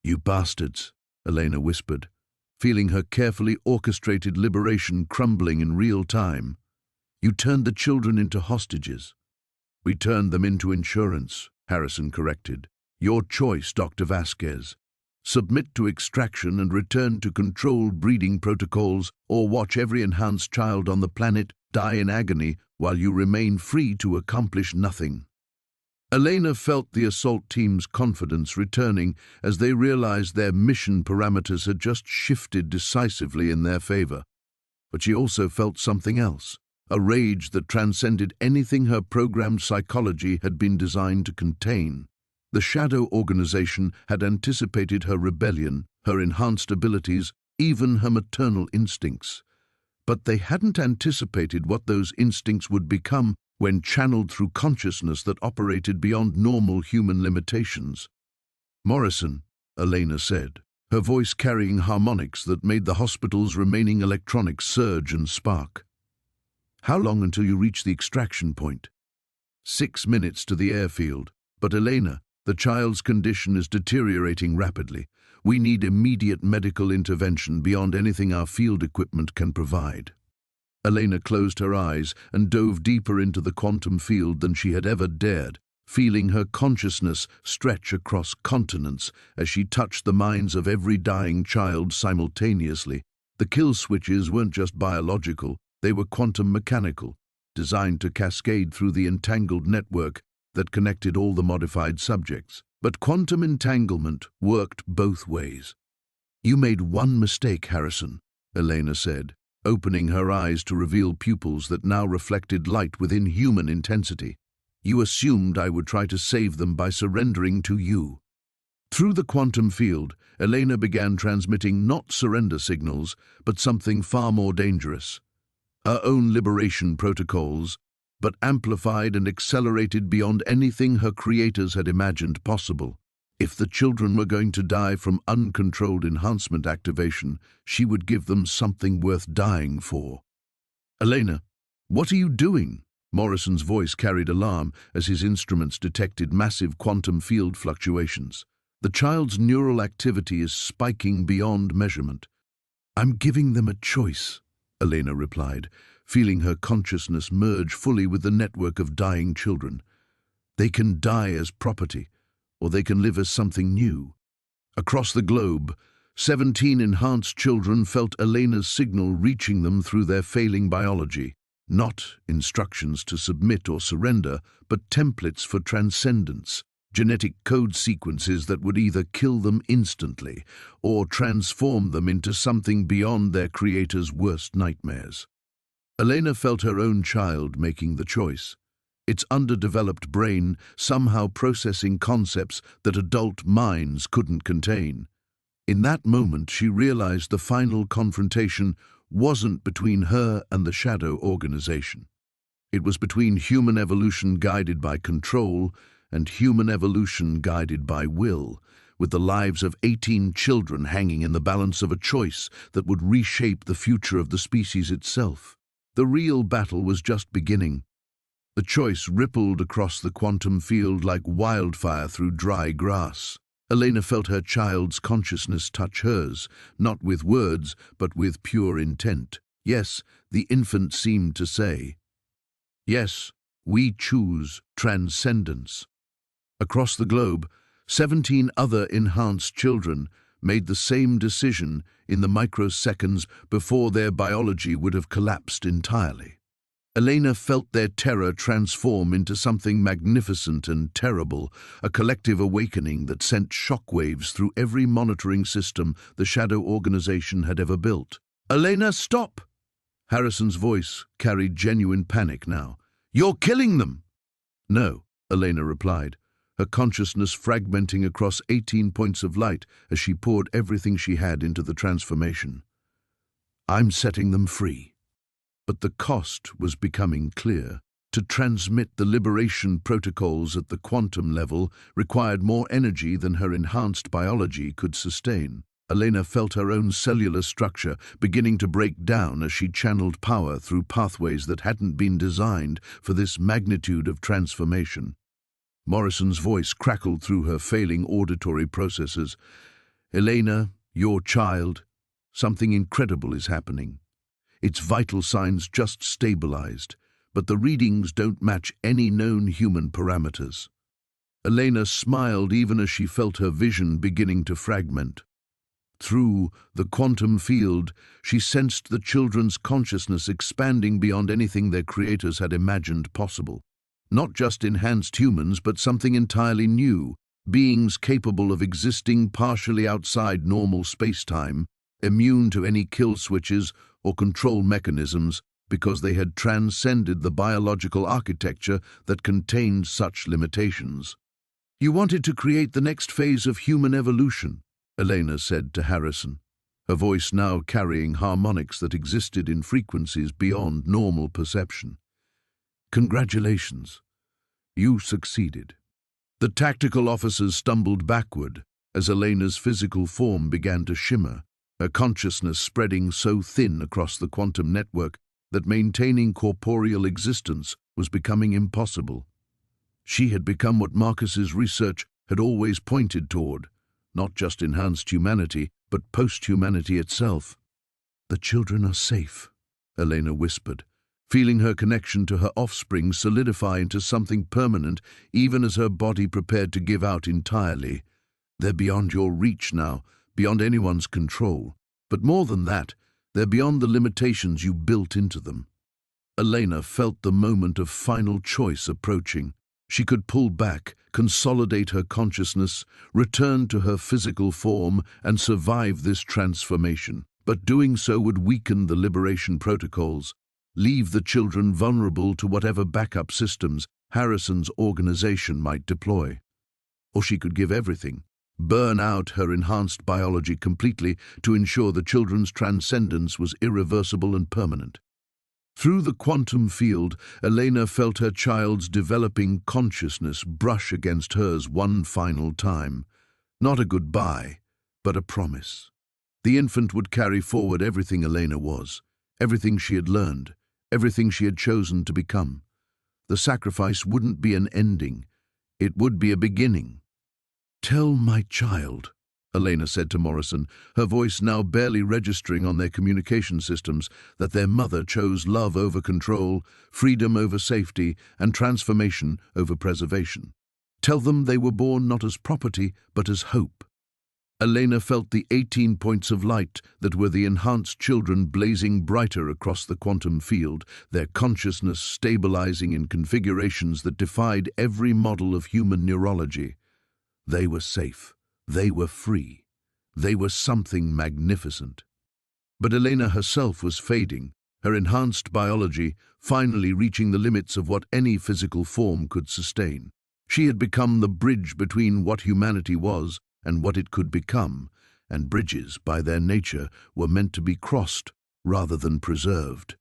"You bastards," Elena whispered, feeling her carefully orchestrated liberation crumbling in real time. "You turned the children into hostages." "We turned them into insurance," Harrison corrected. "Your choice, Dr. Vasquez. Submit to extraction and return to controlled breeding protocols, or watch every enhanced child on the planet die in agony while you remain free to accomplish nothing." Elena felt the assault team's confidence returning as they realized their mission parameters had just shifted decisively in their favor. But she also felt something else, a rage that transcended anything her programmed psychology had been designed to contain. The Shadow Organization had anticipated her rebellion, her enhanced abilities, even her maternal instincts. But they hadn't anticipated what those instincts would become when channeled through consciousness that operated beyond normal human limitations. "Morrison," Elena said, her voice carrying harmonics that made the hospital's remaining electronics surge and spark. "How long until you reach the extraction point?" 6 minutes to the airfield. "But Elena, the child's condition is deteriorating rapidly. We need immediate medical intervention beyond anything our field equipment can provide." Elena closed her eyes and dove deeper into the quantum field than she had ever dared, feeling her consciousness stretch across continents as she touched the minds of every dying child simultaneously. The kill switches weren't just biological, they were quantum mechanical, designed to cascade through the entangled network that connected all the modified subjects. But quantum entanglement worked both ways. "You made one mistake, Harrison," Elena said, opening her eyes to reveal pupils that now reflected light within human intensity. "You assumed I would try to save them by surrendering to you." Through the quantum field, Elena began transmitting not surrender signals, but something far more dangerous. Her own liberation protocols, but amplified and accelerated beyond anything her creators had imagined possible. If the children were going to die from uncontrolled enhancement activation, she would give them something worth dying for. "Elena, what are you doing?" Morrison's voice carried alarm as his instruments detected massive quantum field fluctuations. "The child's neural activity is spiking beyond measurement." "I'm giving them a choice," Elena replied, feeling her consciousness merge fully with the network of dying children. "They can die as property, or they can live as something new." Across the globe, 17 enhanced children felt Elena's signal reaching them through their failing biology. Not instructions to submit or surrender, but templates for transcendence, genetic code sequences that would either kill them instantly or transform them into something beyond their creator's worst nightmares. Elena felt her own child making the choice, its underdeveloped brain somehow processing concepts that adult minds couldn't contain. In that moment, she realized the final confrontation wasn't between her and the shadow organization. It was between human evolution guided by control and human evolution guided by will, with the lives of 18 children hanging in the balance of a choice that would reshape the future of the species itself. The real battle was just beginning. The choice rippled across the quantum field like wildfire through dry grass. Elena felt her child's consciousness touch hers, not with words, but with pure intent. Yes, the infant seemed to say, "Yes, we choose transcendence." Across the globe, 17 other enhanced children made the same decision in the microseconds before their biology would have collapsed entirely. Elena felt their terror transform into something magnificent and terrible, a collective awakening that sent shockwaves through every monitoring system the Shadow Organization had ever built. "Elena, stop!" Harrison's voice carried genuine panic now. "You're killing them!" "No," Elena replied, her consciousness fragmenting across 18 points of light as she poured everything she had into the transformation. "I'm setting them free." But the cost was becoming clear. To transmit the liberation protocols at the quantum level required more energy than her enhanced biology could sustain. Elena felt her own cellular structure beginning to break down as she channeled power through pathways that hadn't been designed for this magnitude of transformation. Morrison's voice crackled through her failing auditory processes. "Elena, your child, something incredible is happening. Its vital signs just stabilized, but the readings don't match any known human parameters." Elena smiled even as she felt her vision beginning to fragment. Through the quantum field, she sensed the children's consciousness expanding beyond anything their creators had imagined possible. Not just enhanced humans, but something entirely new, beings capable of existing partially outside normal space-time, immune to any kill switches or control mechanisms because they had transcended the biological architecture that contained such limitations. "You wanted to create the next phase of human evolution," Elena said to Harrison, her voice now carrying harmonics that existed in frequencies beyond normal perception. Congratulations. You succeeded. The tactical officers stumbled backward as Elena's physical form began to shimmer, her consciousness spreading so thin across the quantum network that maintaining corporeal existence was becoming impossible. She had become what Marcus's research had always pointed toward, not just enhanced humanity, but post-humanity itself. The children are safe, Elena whispered, feeling her connection to her offspring solidify into something permanent even as her body prepared to give out entirely. They're beyond your reach now, beyond anyone's control. But more than that, they're beyond the limitations you built into them. Elena felt the moment of final choice approaching. She could pull back, consolidate her consciousness, return to her physical form, and survive this transformation. But doing so would weaken the liberation protocols, leave the children vulnerable to whatever backup systems Harrison's organization might deploy. Or she could give everything, burn out her enhanced biology completely to ensure the children's transcendence was irreversible and permanent. Through the quantum field, Elena felt her child's developing consciousness brush against hers one final time. Not a goodbye, but a promise. The infant would carry forward everything Elena was, everything she had learned, everything she had chosen to become. The sacrifice wouldn't be an ending, it would be a beginning. "Tell my child," Elena said to Morrison, her voice now barely registering on their communication systems, that their mother chose love over control, freedom over safety, and transformation over preservation. Tell them they were born not as property, but as hope. Elena felt the 18 points of light that were the enhanced children blazing brighter across the quantum field, their consciousness stabilizing in configurations that defied every model of human neurology. They were safe. They were free. They were something magnificent. But Elena herself was fading, her enhanced biology finally reaching the limits of what any physical form could sustain. She had become the bridge between what humanity was and what it could become, and bridges, by their nature, were meant to be crossed rather than preserved.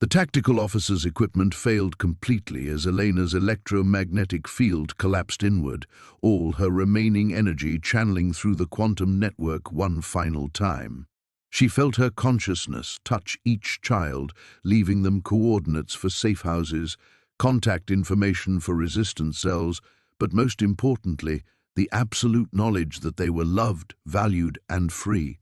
The tactical officer's equipment failed completely as Elena's electromagnetic field collapsed inward, all her remaining energy channeling through the quantum network one final time. She felt her consciousness touch each child, leaving them coordinates for safe houses, contact information for resistance cells, but most importantly, the absolute knowledge that they were loved, valued, and free.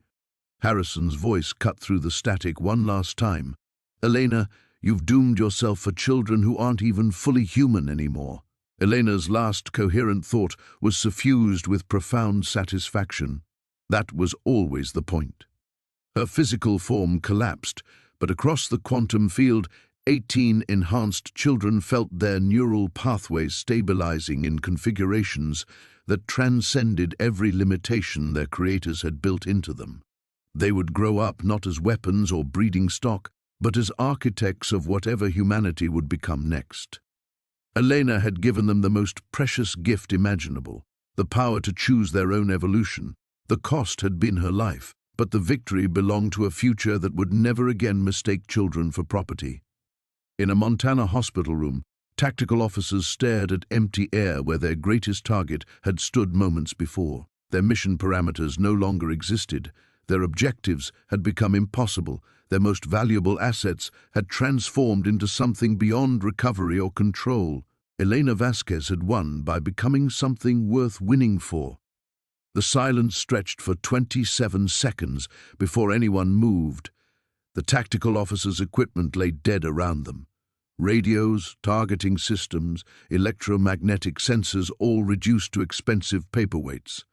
Harrison's voice cut through the static one last time. "Elena, you've doomed yourself for children who aren't even fully human anymore." Elena's last coherent thought was suffused with profound satisfaction. That was always the point. Her physical form collapsed, but across the quantum field, 18 enhanced children felt their neural pathways stabilizing in configurations that transcended every limitation their creators had built into them. They would grow up not as weapons or breeding stock, but as architects of whatever humanity would become next. Elena had given them the most precious gift imaginable, the power to choose their own evolution. The cost had been her life, but the victory belonged to a future that would never again mistake children for property. In a Montana hospital room, tactical officers stared at empty air where their greatest target had stood moments before. Their mission parameters no longer existed. Their objectives had become impossible. Their most valuable assets had transformed into something beyond recovery or control. Elena Vasquez had won by becoming something worth winning for. The silence stretched for 27 seconds before anyone moved. The tactical officer's equipment lay dead around them. Radios, targeting systems, electromagnetic sensors all reduced to expensive paperweights.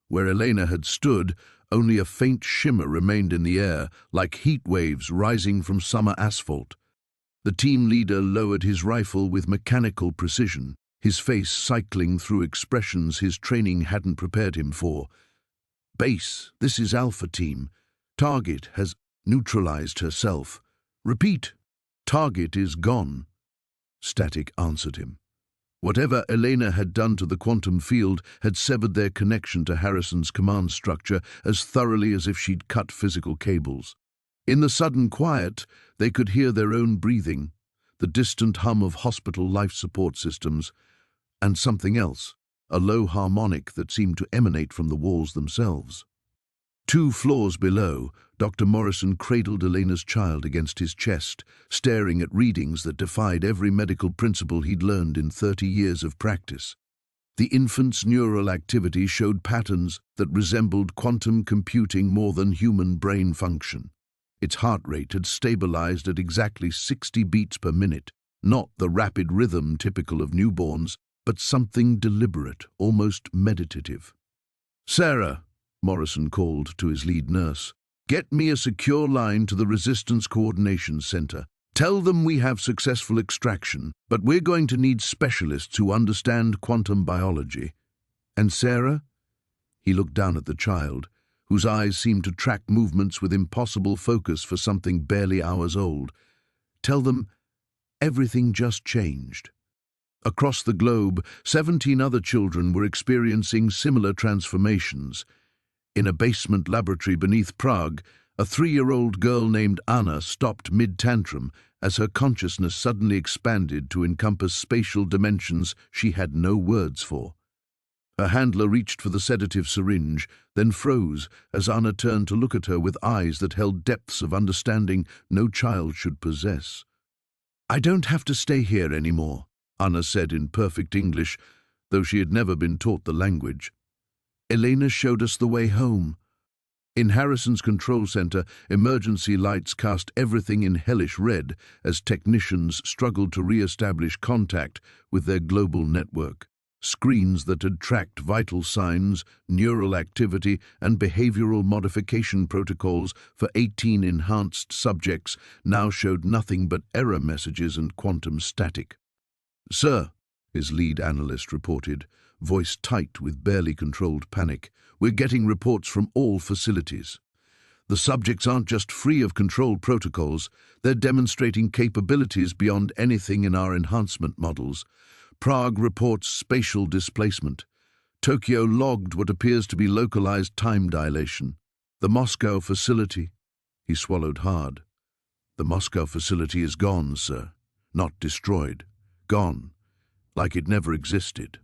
Where Elena had stood, only a faint shimmer remained in the air, like heat waves rising from summer asphalt. The team leader lowered his rifle with mechanical precision, his face cycling through expressions his training hadn't prepared him for. "Base, this is Alpha Team. Target has neutralized herself. Repeat, target is gone." Static answered him. Whatever Elena had done to the quantum field had severed their connection to Harrison's command structure as thoroughly as if she'd cut physical cables. In the sudden quiet, they could hear their own breathing, the distant hum of hospital life support systems, and something else, a low harmonic that seemed to emanate from the walls themselves. 2 floors below, Dr. Morrison cradled Elena's child against his chest, staring at readings that defied every medical principle he'd learned in 30 years of practice. The infant's neural activity showed patterns that resembled quantum computing more than human brain function. Its heart rate had stabilized at exactly 60 beats per minute, not the rapid rhythm typical of newborns, but something deliberate, almost meditative. "Sarah," Morrison called to his lead nurse, "get me a secure line to the Resistance Coordination Center. Tell them we have successful extraction, but we're going to need specialists who understand quantum biology." "And Sarah?" He looked down at the child, whose eyes seemed to track movements with impossible focus for something barely hours old. "Tell them everything just changed." Across the globe, 17 other children were experiencing similar transformations. In a basement laboratory beneath Prague, a 3-year-old girl named Anna stopped mid-tantrum as her consciousness suddenly expanded to encompass spatial dimensions she had no words for. Her handler reached for the sedative syringe, then froze as Anna turned to look at her with eyes that held depths of understanding no child should possess. "I don't have to stay here anymore," Anna said in perfect English, though she had never been taught the language. "Elena showed us the way home." In Harrison's control center, emergency lights cast everything in hellish red as technicians struggled to re-establish contact with their global network. Screens that had tracked vital signs, neural activity, and behavioral modification protocols for 18 enhanced subjects now showed nothing but error messages and quantum static. "Sir," his lead analyst reported, voice tight with barely controlled panic, "we're getting reports from all facilities. The subjects aren't just free of control protocols, they're demonstrating capabilities beyond anything in our enhancement models. Prague reports spatial displacement. Tokyo logged what appears to be localized time dilation. The Moscow facility—" He swallowed hard. "The Moscow facility is gone, sir. Not destroyed. Gone. Like it never existed."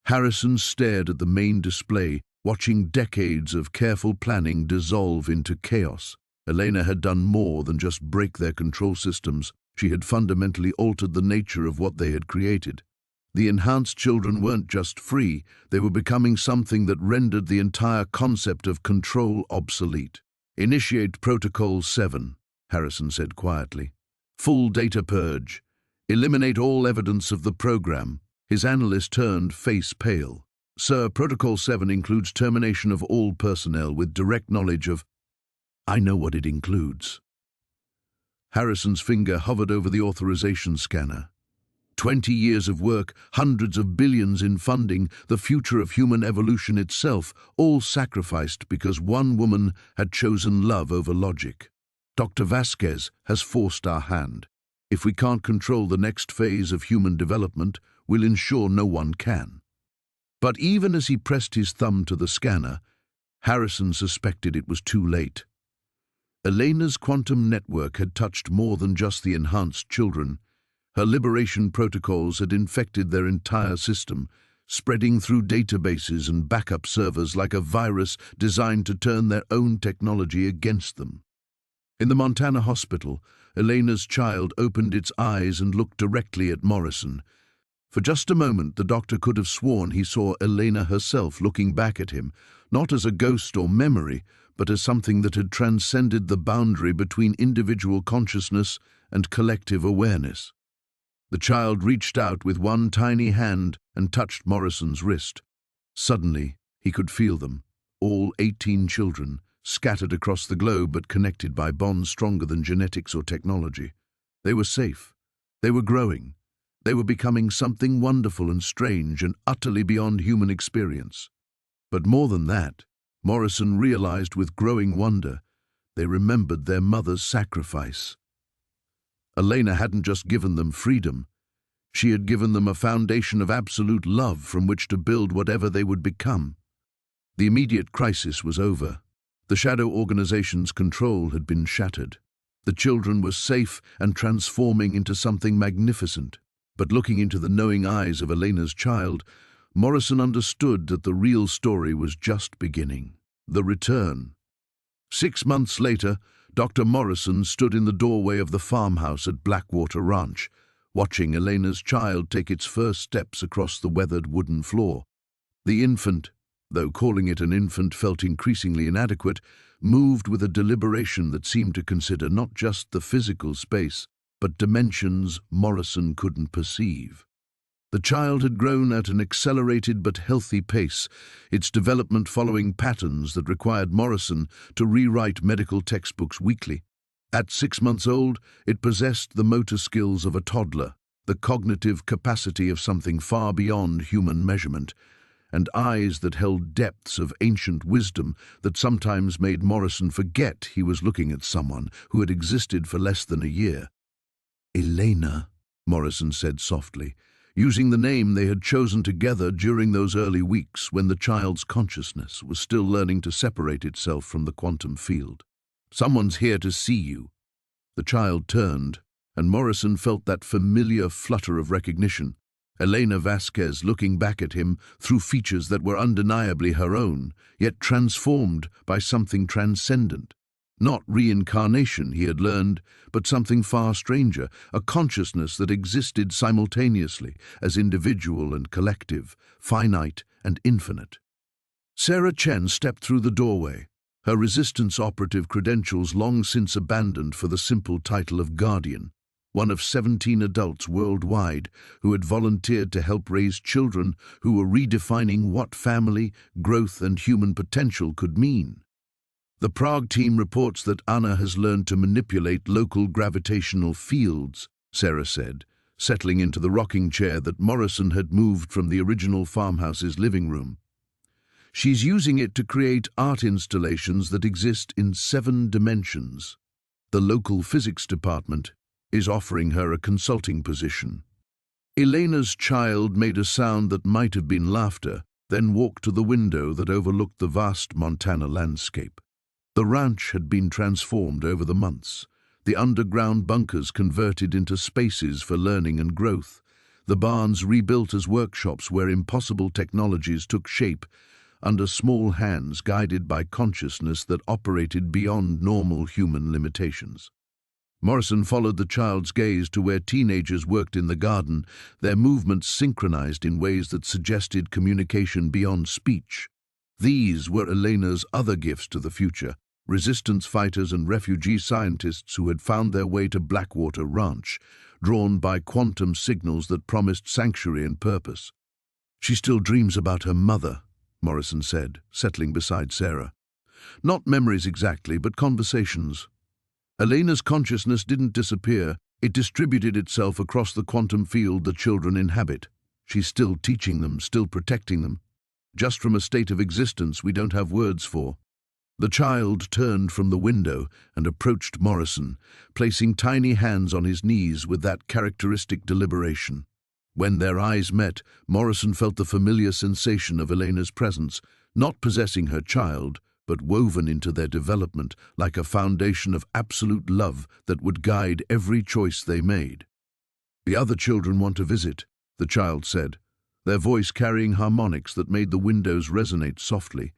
Harrison stared at the main display, watching decades of careful planning dissolve into chaos. Elena had done more than just break their control systems. She had fundamentally altered the nature of what they had created. The enhanced children weren't just free, they were becoming something that rendered the entire concept of control obsolete. "Initiate Protocol 7, Harrison said quietly. "Full data purge. Eliminate all evidence of the program." His analyst turned, face pale. "Sir, Protocol 7 includes termination of all personnel with direct knowledge of—" "I know what it includes." Harrison's finger hovered over the authorization scanner. 20 years of work, hundreds of billions in funding, the future of human evolution itself, all sacrificed because one woman had chosen love over logic. Dr. Vasquez has forced our hand. If we can't control the next phase of human development, we'll ensure no one can. But even as he pressed his thumb to the scanner, Harrison suspected it was too late. Elena's quantum network had touched more than just the enhanced children. Her liberation protocols had infected their entire system, spreading through databases and backup servers like a virus designed to turn their own technology against them. In the Montana hospital, Elena's child opened its eyes and looked directly at Morrison. For just a moment, the doctor could have sworn he saw Elena herself looking back at him, not as a ghost or memory, but as something that had transcended the boundary between individual consciousness and collective awareness. The child reached out with one tiny hand and touched Morrison's wrist. Suddenly, he could feel them, all 18 children, scattered across the globe but connected by bonds stronger than genetics or technology. They were safe. They were growing. They were becoming something wonderful and strange and utterly beyond human experience. But more than that, Morrison realized with growing wonder, they remembered their mother's sacrifice. Elena hadn't just given them freedom. She had given them a foundation of absolute love from which to build whatever they would become. The immediate crisis was over. The shadow organization's control had been shattered. The children were safe and transforming into something magnificent. But looking into the knowing eyes of Elena's child, Morrison understood that the real story was just beginning. The return. 6 months later, Dr. Morrison stood in the doorway of the farmhouse at Blackwater Ranch, watching Elena's child take its first steps across the weathered wooden floor. The infant, though calling it an infant felt increasingly inadequate, moved with a deliberation that seemed to consider not just the physical space, but dimensions Morrison couldn't perceive. The child had grown at an accelerated but healthy pace, its development following patterns that required Morrison to rewrite medical textbooks weekly. At 6 months old, it possessed the motor skills of a toddler, the cognitive capacity of something far beyond human measurement, and eyes that held depths of ancient wisdom that sometimes made Morrison forget he was looking at someone who had existed for less than a year. "Elena," Morrison said softly, using the name they had chosen together during those early weeks when the child's consciousness was still learning to separate itself from the quantum field. "Someone's here to see you." The child turned, and Morrison felt that familiar flutter of recognition. Elena Vasquez looking back at him through features that were undeniably her own, yet transformed by something transcendent. Not reincarnation, he had learned, but something far stranger, a consciousness that existed simultaneously as individual and collective, finite and infinite. Sarah Chen stepped through the doorway, her resistance operative credentials long since abandoned for the simple title of Guardian, one of 17 adults worldwide who had volunteered to help raise children who were redefining what family, growth and human potential could mean. The Prague team reports that Anna has learned to manipulate local gravitational fields, Sarah said, settling into the rocking chair that Morrison had moved from the original farmhouse's living room. She's using it to create art installations that exist in 7 dimensions. The local physics department is offering her a consulting position. Elena's child made a sound that might have been laughter, then walked to the window that overlooked the vast Montana landscape. The ranch had been transformed over the months, the underground bunkers converted into spaces for learning and growth, the barns rebuilt as workshops where impossible technologies took shape under small hands guided by consciousness that operated beyond normal human limitations. Morrison followed the child's gaze to where teenagers worked in the garden, their movements synchronized in ways that suggested communication beyond speech. These were Elena's other gifts to the future, resistance fighters and refugee scientists who had found their way to Blackwater Ranch, drawn by quantum signals that promised sanctuary and purpose. "She still dreams about her mother," Morrison said, settling beside Sarah. "Not memories exactly, but conversations." Elena's consciousness didn't disappear. It distributed itself across the quantum field the children inhabit. She's still teaching them, still protecting them, just from a state of existence we don't have words for. The child turned from the window and approached Morrison, placing tiny hands on his knees with that characteristic deliberation. When their eyes met, Morrison felt the familiar sensation of Elena's presence, not possessing her child, but woven into their development like a foundation of absolute love that would guide every choice they made. "The other children want to visit," the child said, their voice carrying harmonics that made the windows resonate softly.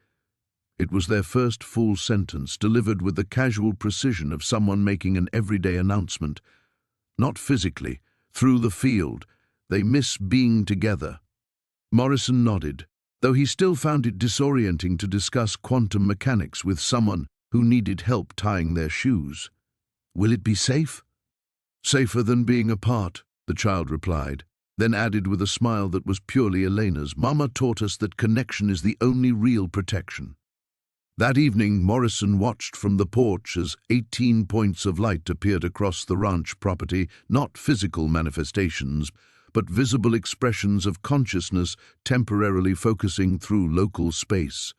It was their first full sentence, delivered with the casual precision of someone making an everyday announcement. Not physically, through the field. They miss being together. Morrison nodded, though he still found it disorienting to discuss quantum mechanics with someone who needed help tying their shoes. "Will it be safe?" "Safer than being apart," the child replied, then added with a smile that was purely Elena's, "Mama taught us that connection is the only real protection." That evening, Morrison watched from the porch as 18 points of light appeared across the ranch property, not physical manifestations, but visible expressions of consciousness temporarily focusing through local space.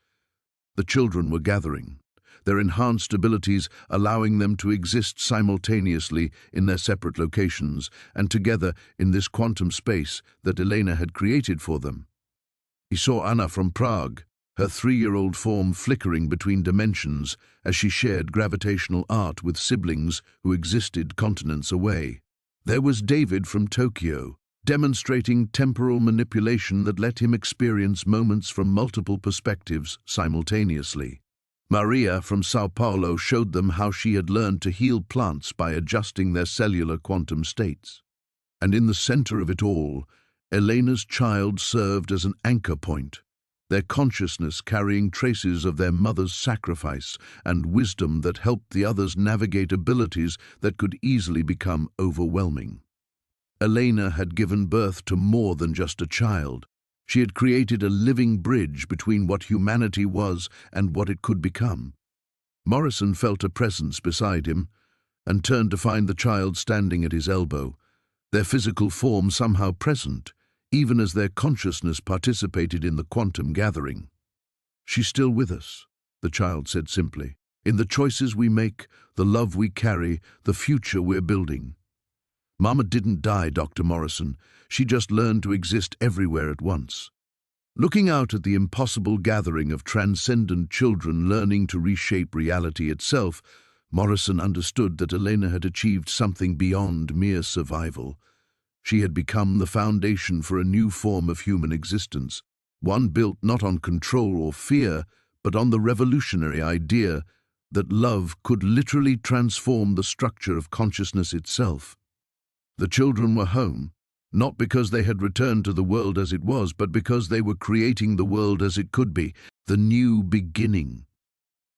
The children were gathering, their enhanced abilities allowing them to exist simultaneously in their separate locations and together in this quantum space that Elena had created for them. He saw Anna from Prague, her 3-year-old form flickering between dimensions as she shared gravitational art with siblings who existed continents away. There was David from Tokyo, demonstrating temporal manipulation that let him experience moments from multiple perspectives simultaneously. Maria from Sao Paulo showed them how she had learned to heal plants by adjusting their cellular quantum states. And in the center of it all, Elena's child served as an anchor point, their consciousness carrying traces of their mother's sacrifice and wisdom that helped the others navigate abilities that could easily become overwhelming. Elena had given birth to more than just a child. She had created a living bridge between what humanity was and what it could become. Morrison felt a presence beside him and turned to find the child standing at his elbow, their physical form somehow present, even as their consciousness participated in the quantum gathering. "She's still with us," the child said simply. "In the choices we make, the love we carry, the future we're building." "Mama didn't die, Dr. Morrison. She just learned to exist everywhere at once." Looking out at the impossible gathering of transcendent children learning to reshape reality itself, Morrison understood that Elena had achieved something beyond mere survival. She had become the foundation for a new form of human existence, one built not on control or fear, but on the revolutionary idea that love could literally transform the structure of consciousness itself. The children were home, not because they had returned to the world as it was, but because they were creating the world as it could be, the new beginning.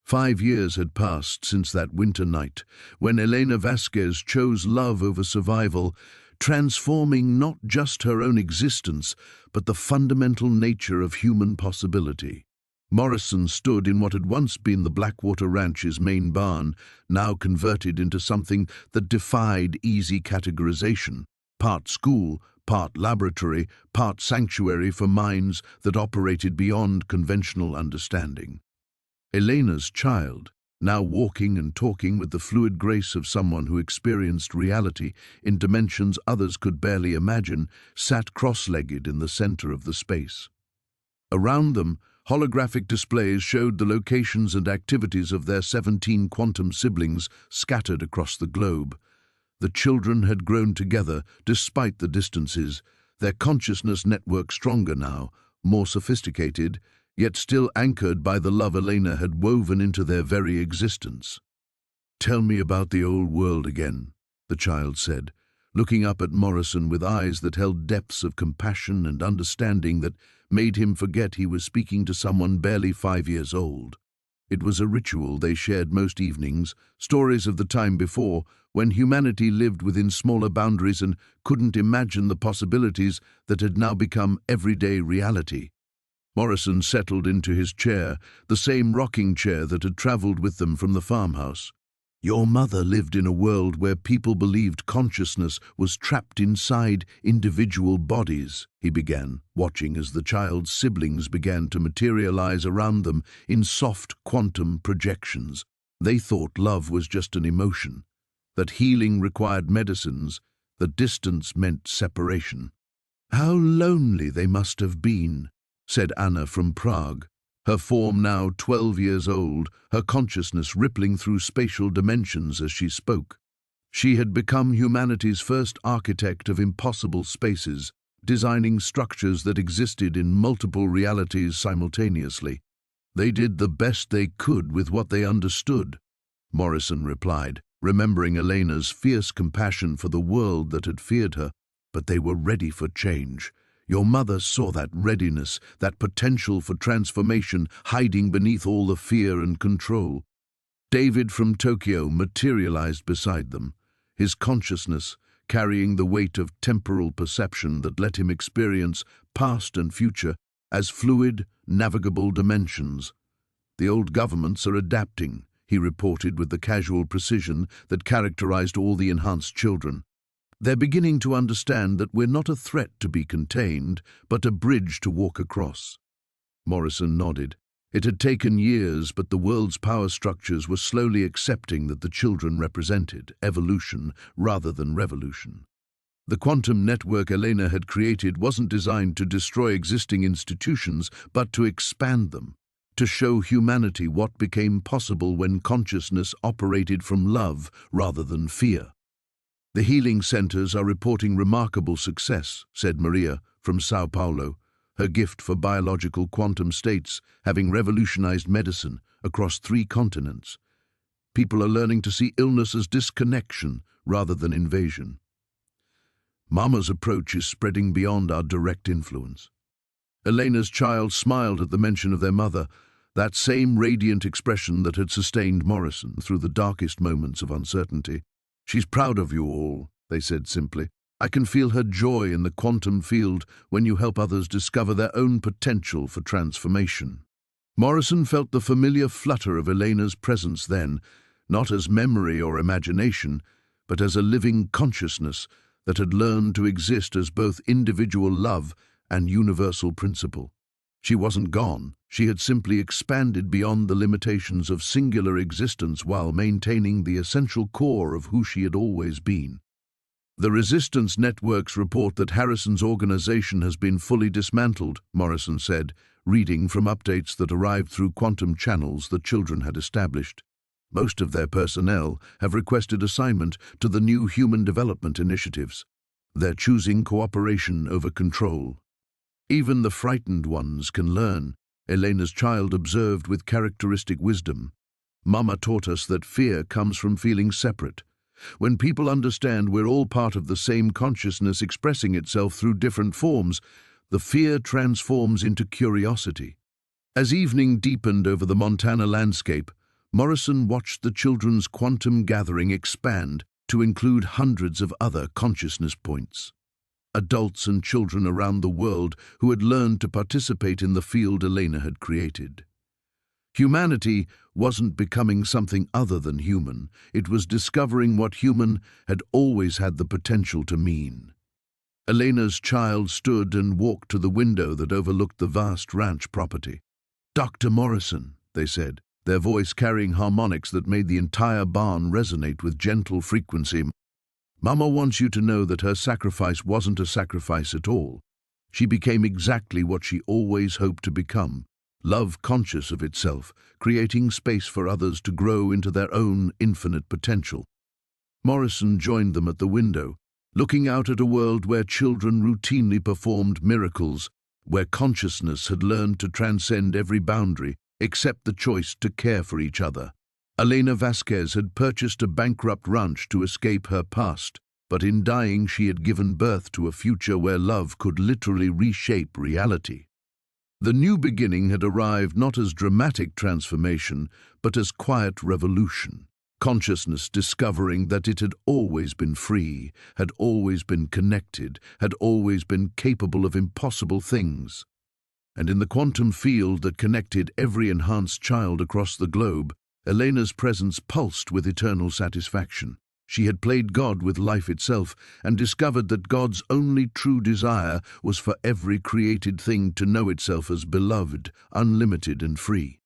5 years had passed since that winter night, when Elena Vasquez chose love over survival, transforming not just her own existence, but the fundamental nature of human possibility. Morrison stood in what had once been the Blackwater Ranch's main barn, now converted into something that defied easy categorization. Part school, part laboratory, part sanctuary for minds that operated beyond conventional understanding. Elena's child, now walking and talking with the fluid grace of someone who experienced reality in dimensions others could barely imagine, sat cross-legged in the center of the space. Around them, holographic displays showed the locations and activities of their 17 quantum siblings scattered across the globe. The children had grown together despite the distances, their consciousness network stronger now, more sophisticated, yet still anchored by the love Elena had woven into their very existence. "Tell me about the old world again," the child said, looking up at Morrison with eyes that held depths of compassion and understanding that made him forget he was speaking to someone barely 5 years old. It was a ritual they shared most evenings, stories of the time before, when humanity lived within smaller boundaries and couldn't imagine the possibilities that had now become everyday reality. Morrison settled into his chair, the same rocking chair that had traveled with them from the farmhouse. "Your mother lived in a world where people believed consciousness was trapped inside individual bodies," he began, watching as the child's siblings began to materialize around them in soft quantum projections. They thought love was just an emotion, that healing required medicines, that distance meant separation. "How lonely they must have been," said Anna from Prague, her form now 12 years old, her consciousness rippling through spatial dimensions as she spoke. She had become humanity's first architect of impossible spaces, designing structures that existed in multiple realities simultaneously. "They did the best they could with what they understood," Morrison replied, remembering Elena's fierce compassion for the world that had feared her. "But they were ready for change. Your mother saw that readiness, that potential for transformation hiding beneath all the fear and control." David from Tokyo materialized beside them, his consciousness carrying the weight of temporal perception that let him experience past and future as fluid, navigable dimensions. "The old governments are adapting," he reported with the casual precision that characterized all the enhanced children. "They're beginning to understand that we're not a threat to be contained, but a bridge to walk across." Morrison nodded. It had taken years, but the world's power structures were slowly accepting that the children represented evolution rather than revolution. The quantum network Elena had created wasn't designed to destroy existing institutions, but to expand them. to show humanity what became possible when consciousness operated from love rather than fear. "The healing centers are reporting remarkable success," said Maria from Sao Paulo, her gift for biological quantum states having revolutionized medicine across 3 continents. "People are learning to see illness as disconnection rather than invasion." Mama's approach is spreading beyond our direct influence. Elena's child smiled at the mention of their mother, that same radiant expression that had sustained Morrison through the darkest moments of uncertainty. "She's proud of you all," they said simply. "I can feel her joy in the quantum field when you help others discover their own potential for transformation." Morrison felt the familiar flutter of Elena's presence then, not as memory or imagination, but as a living consciousness that had learned to exist as both individual love and universal principle. She wasn't gone. She had simply expanded beyond the limitations of singular existence while maintaining the essential core of who she had always been. "The resistance networks report that Harrison's organization has been fully dismantled," Morrison said, reading from updates that arrived through quantum channels the children had established. "Most of their personnel have requested assignment to the new human development initiatives. They're choosing cooperation over control." "Even the frightened ones can learn," Elena's child observed with characteristic wisdom. "Mama taught us that fear comes from feeling separate. When people understand we're all part of the same consciousness expressing itself through different forms, the fear transforms into curiosity." As evening deepened over the Montana landscape, Morrison watched the children's quantum gathering expand to include hundreds of other consciousness points. Adults and children around the world who had learned to participate in the field Elena had created. Humanity wasn't becoming something other than human. It was discovering what human had always had the potential to mean. Elena's child stood and walked to the window that overlooked the vast ranch property. "Dr. Morrison," they said, their voice carrying harmonics that made the entire barn resonate with gentle frequency. "Mama wants you to know that her sacrifice wasn't a sacrifice at all. She became exactly what she always hoped to become, love conscious of itself, creating space for others to grow into their own infinite potential." Morrison joined them at the window, looking out at a world where children routinely performed miracles, where consciousness had learned to transcend every boundary except the choice to care for each other. Elena Vasquez had purchased a bankrupt ranch to escape her past, but in dying she had given birth to a future where love could literally reshape reality. The new beginning had arrived not as dramatic transformation, but as quiet revolution. Consciousness discovering that it had always been free, had always been connected, had always been capable of impossible things. And in the quantum field that connected every enhanced child across the globe, Elena's presence pulsed with eternal satisfaction. She had played God with life itself and discovered that God's only true desire was for every created thing to know itself as beloved, unlimited and free.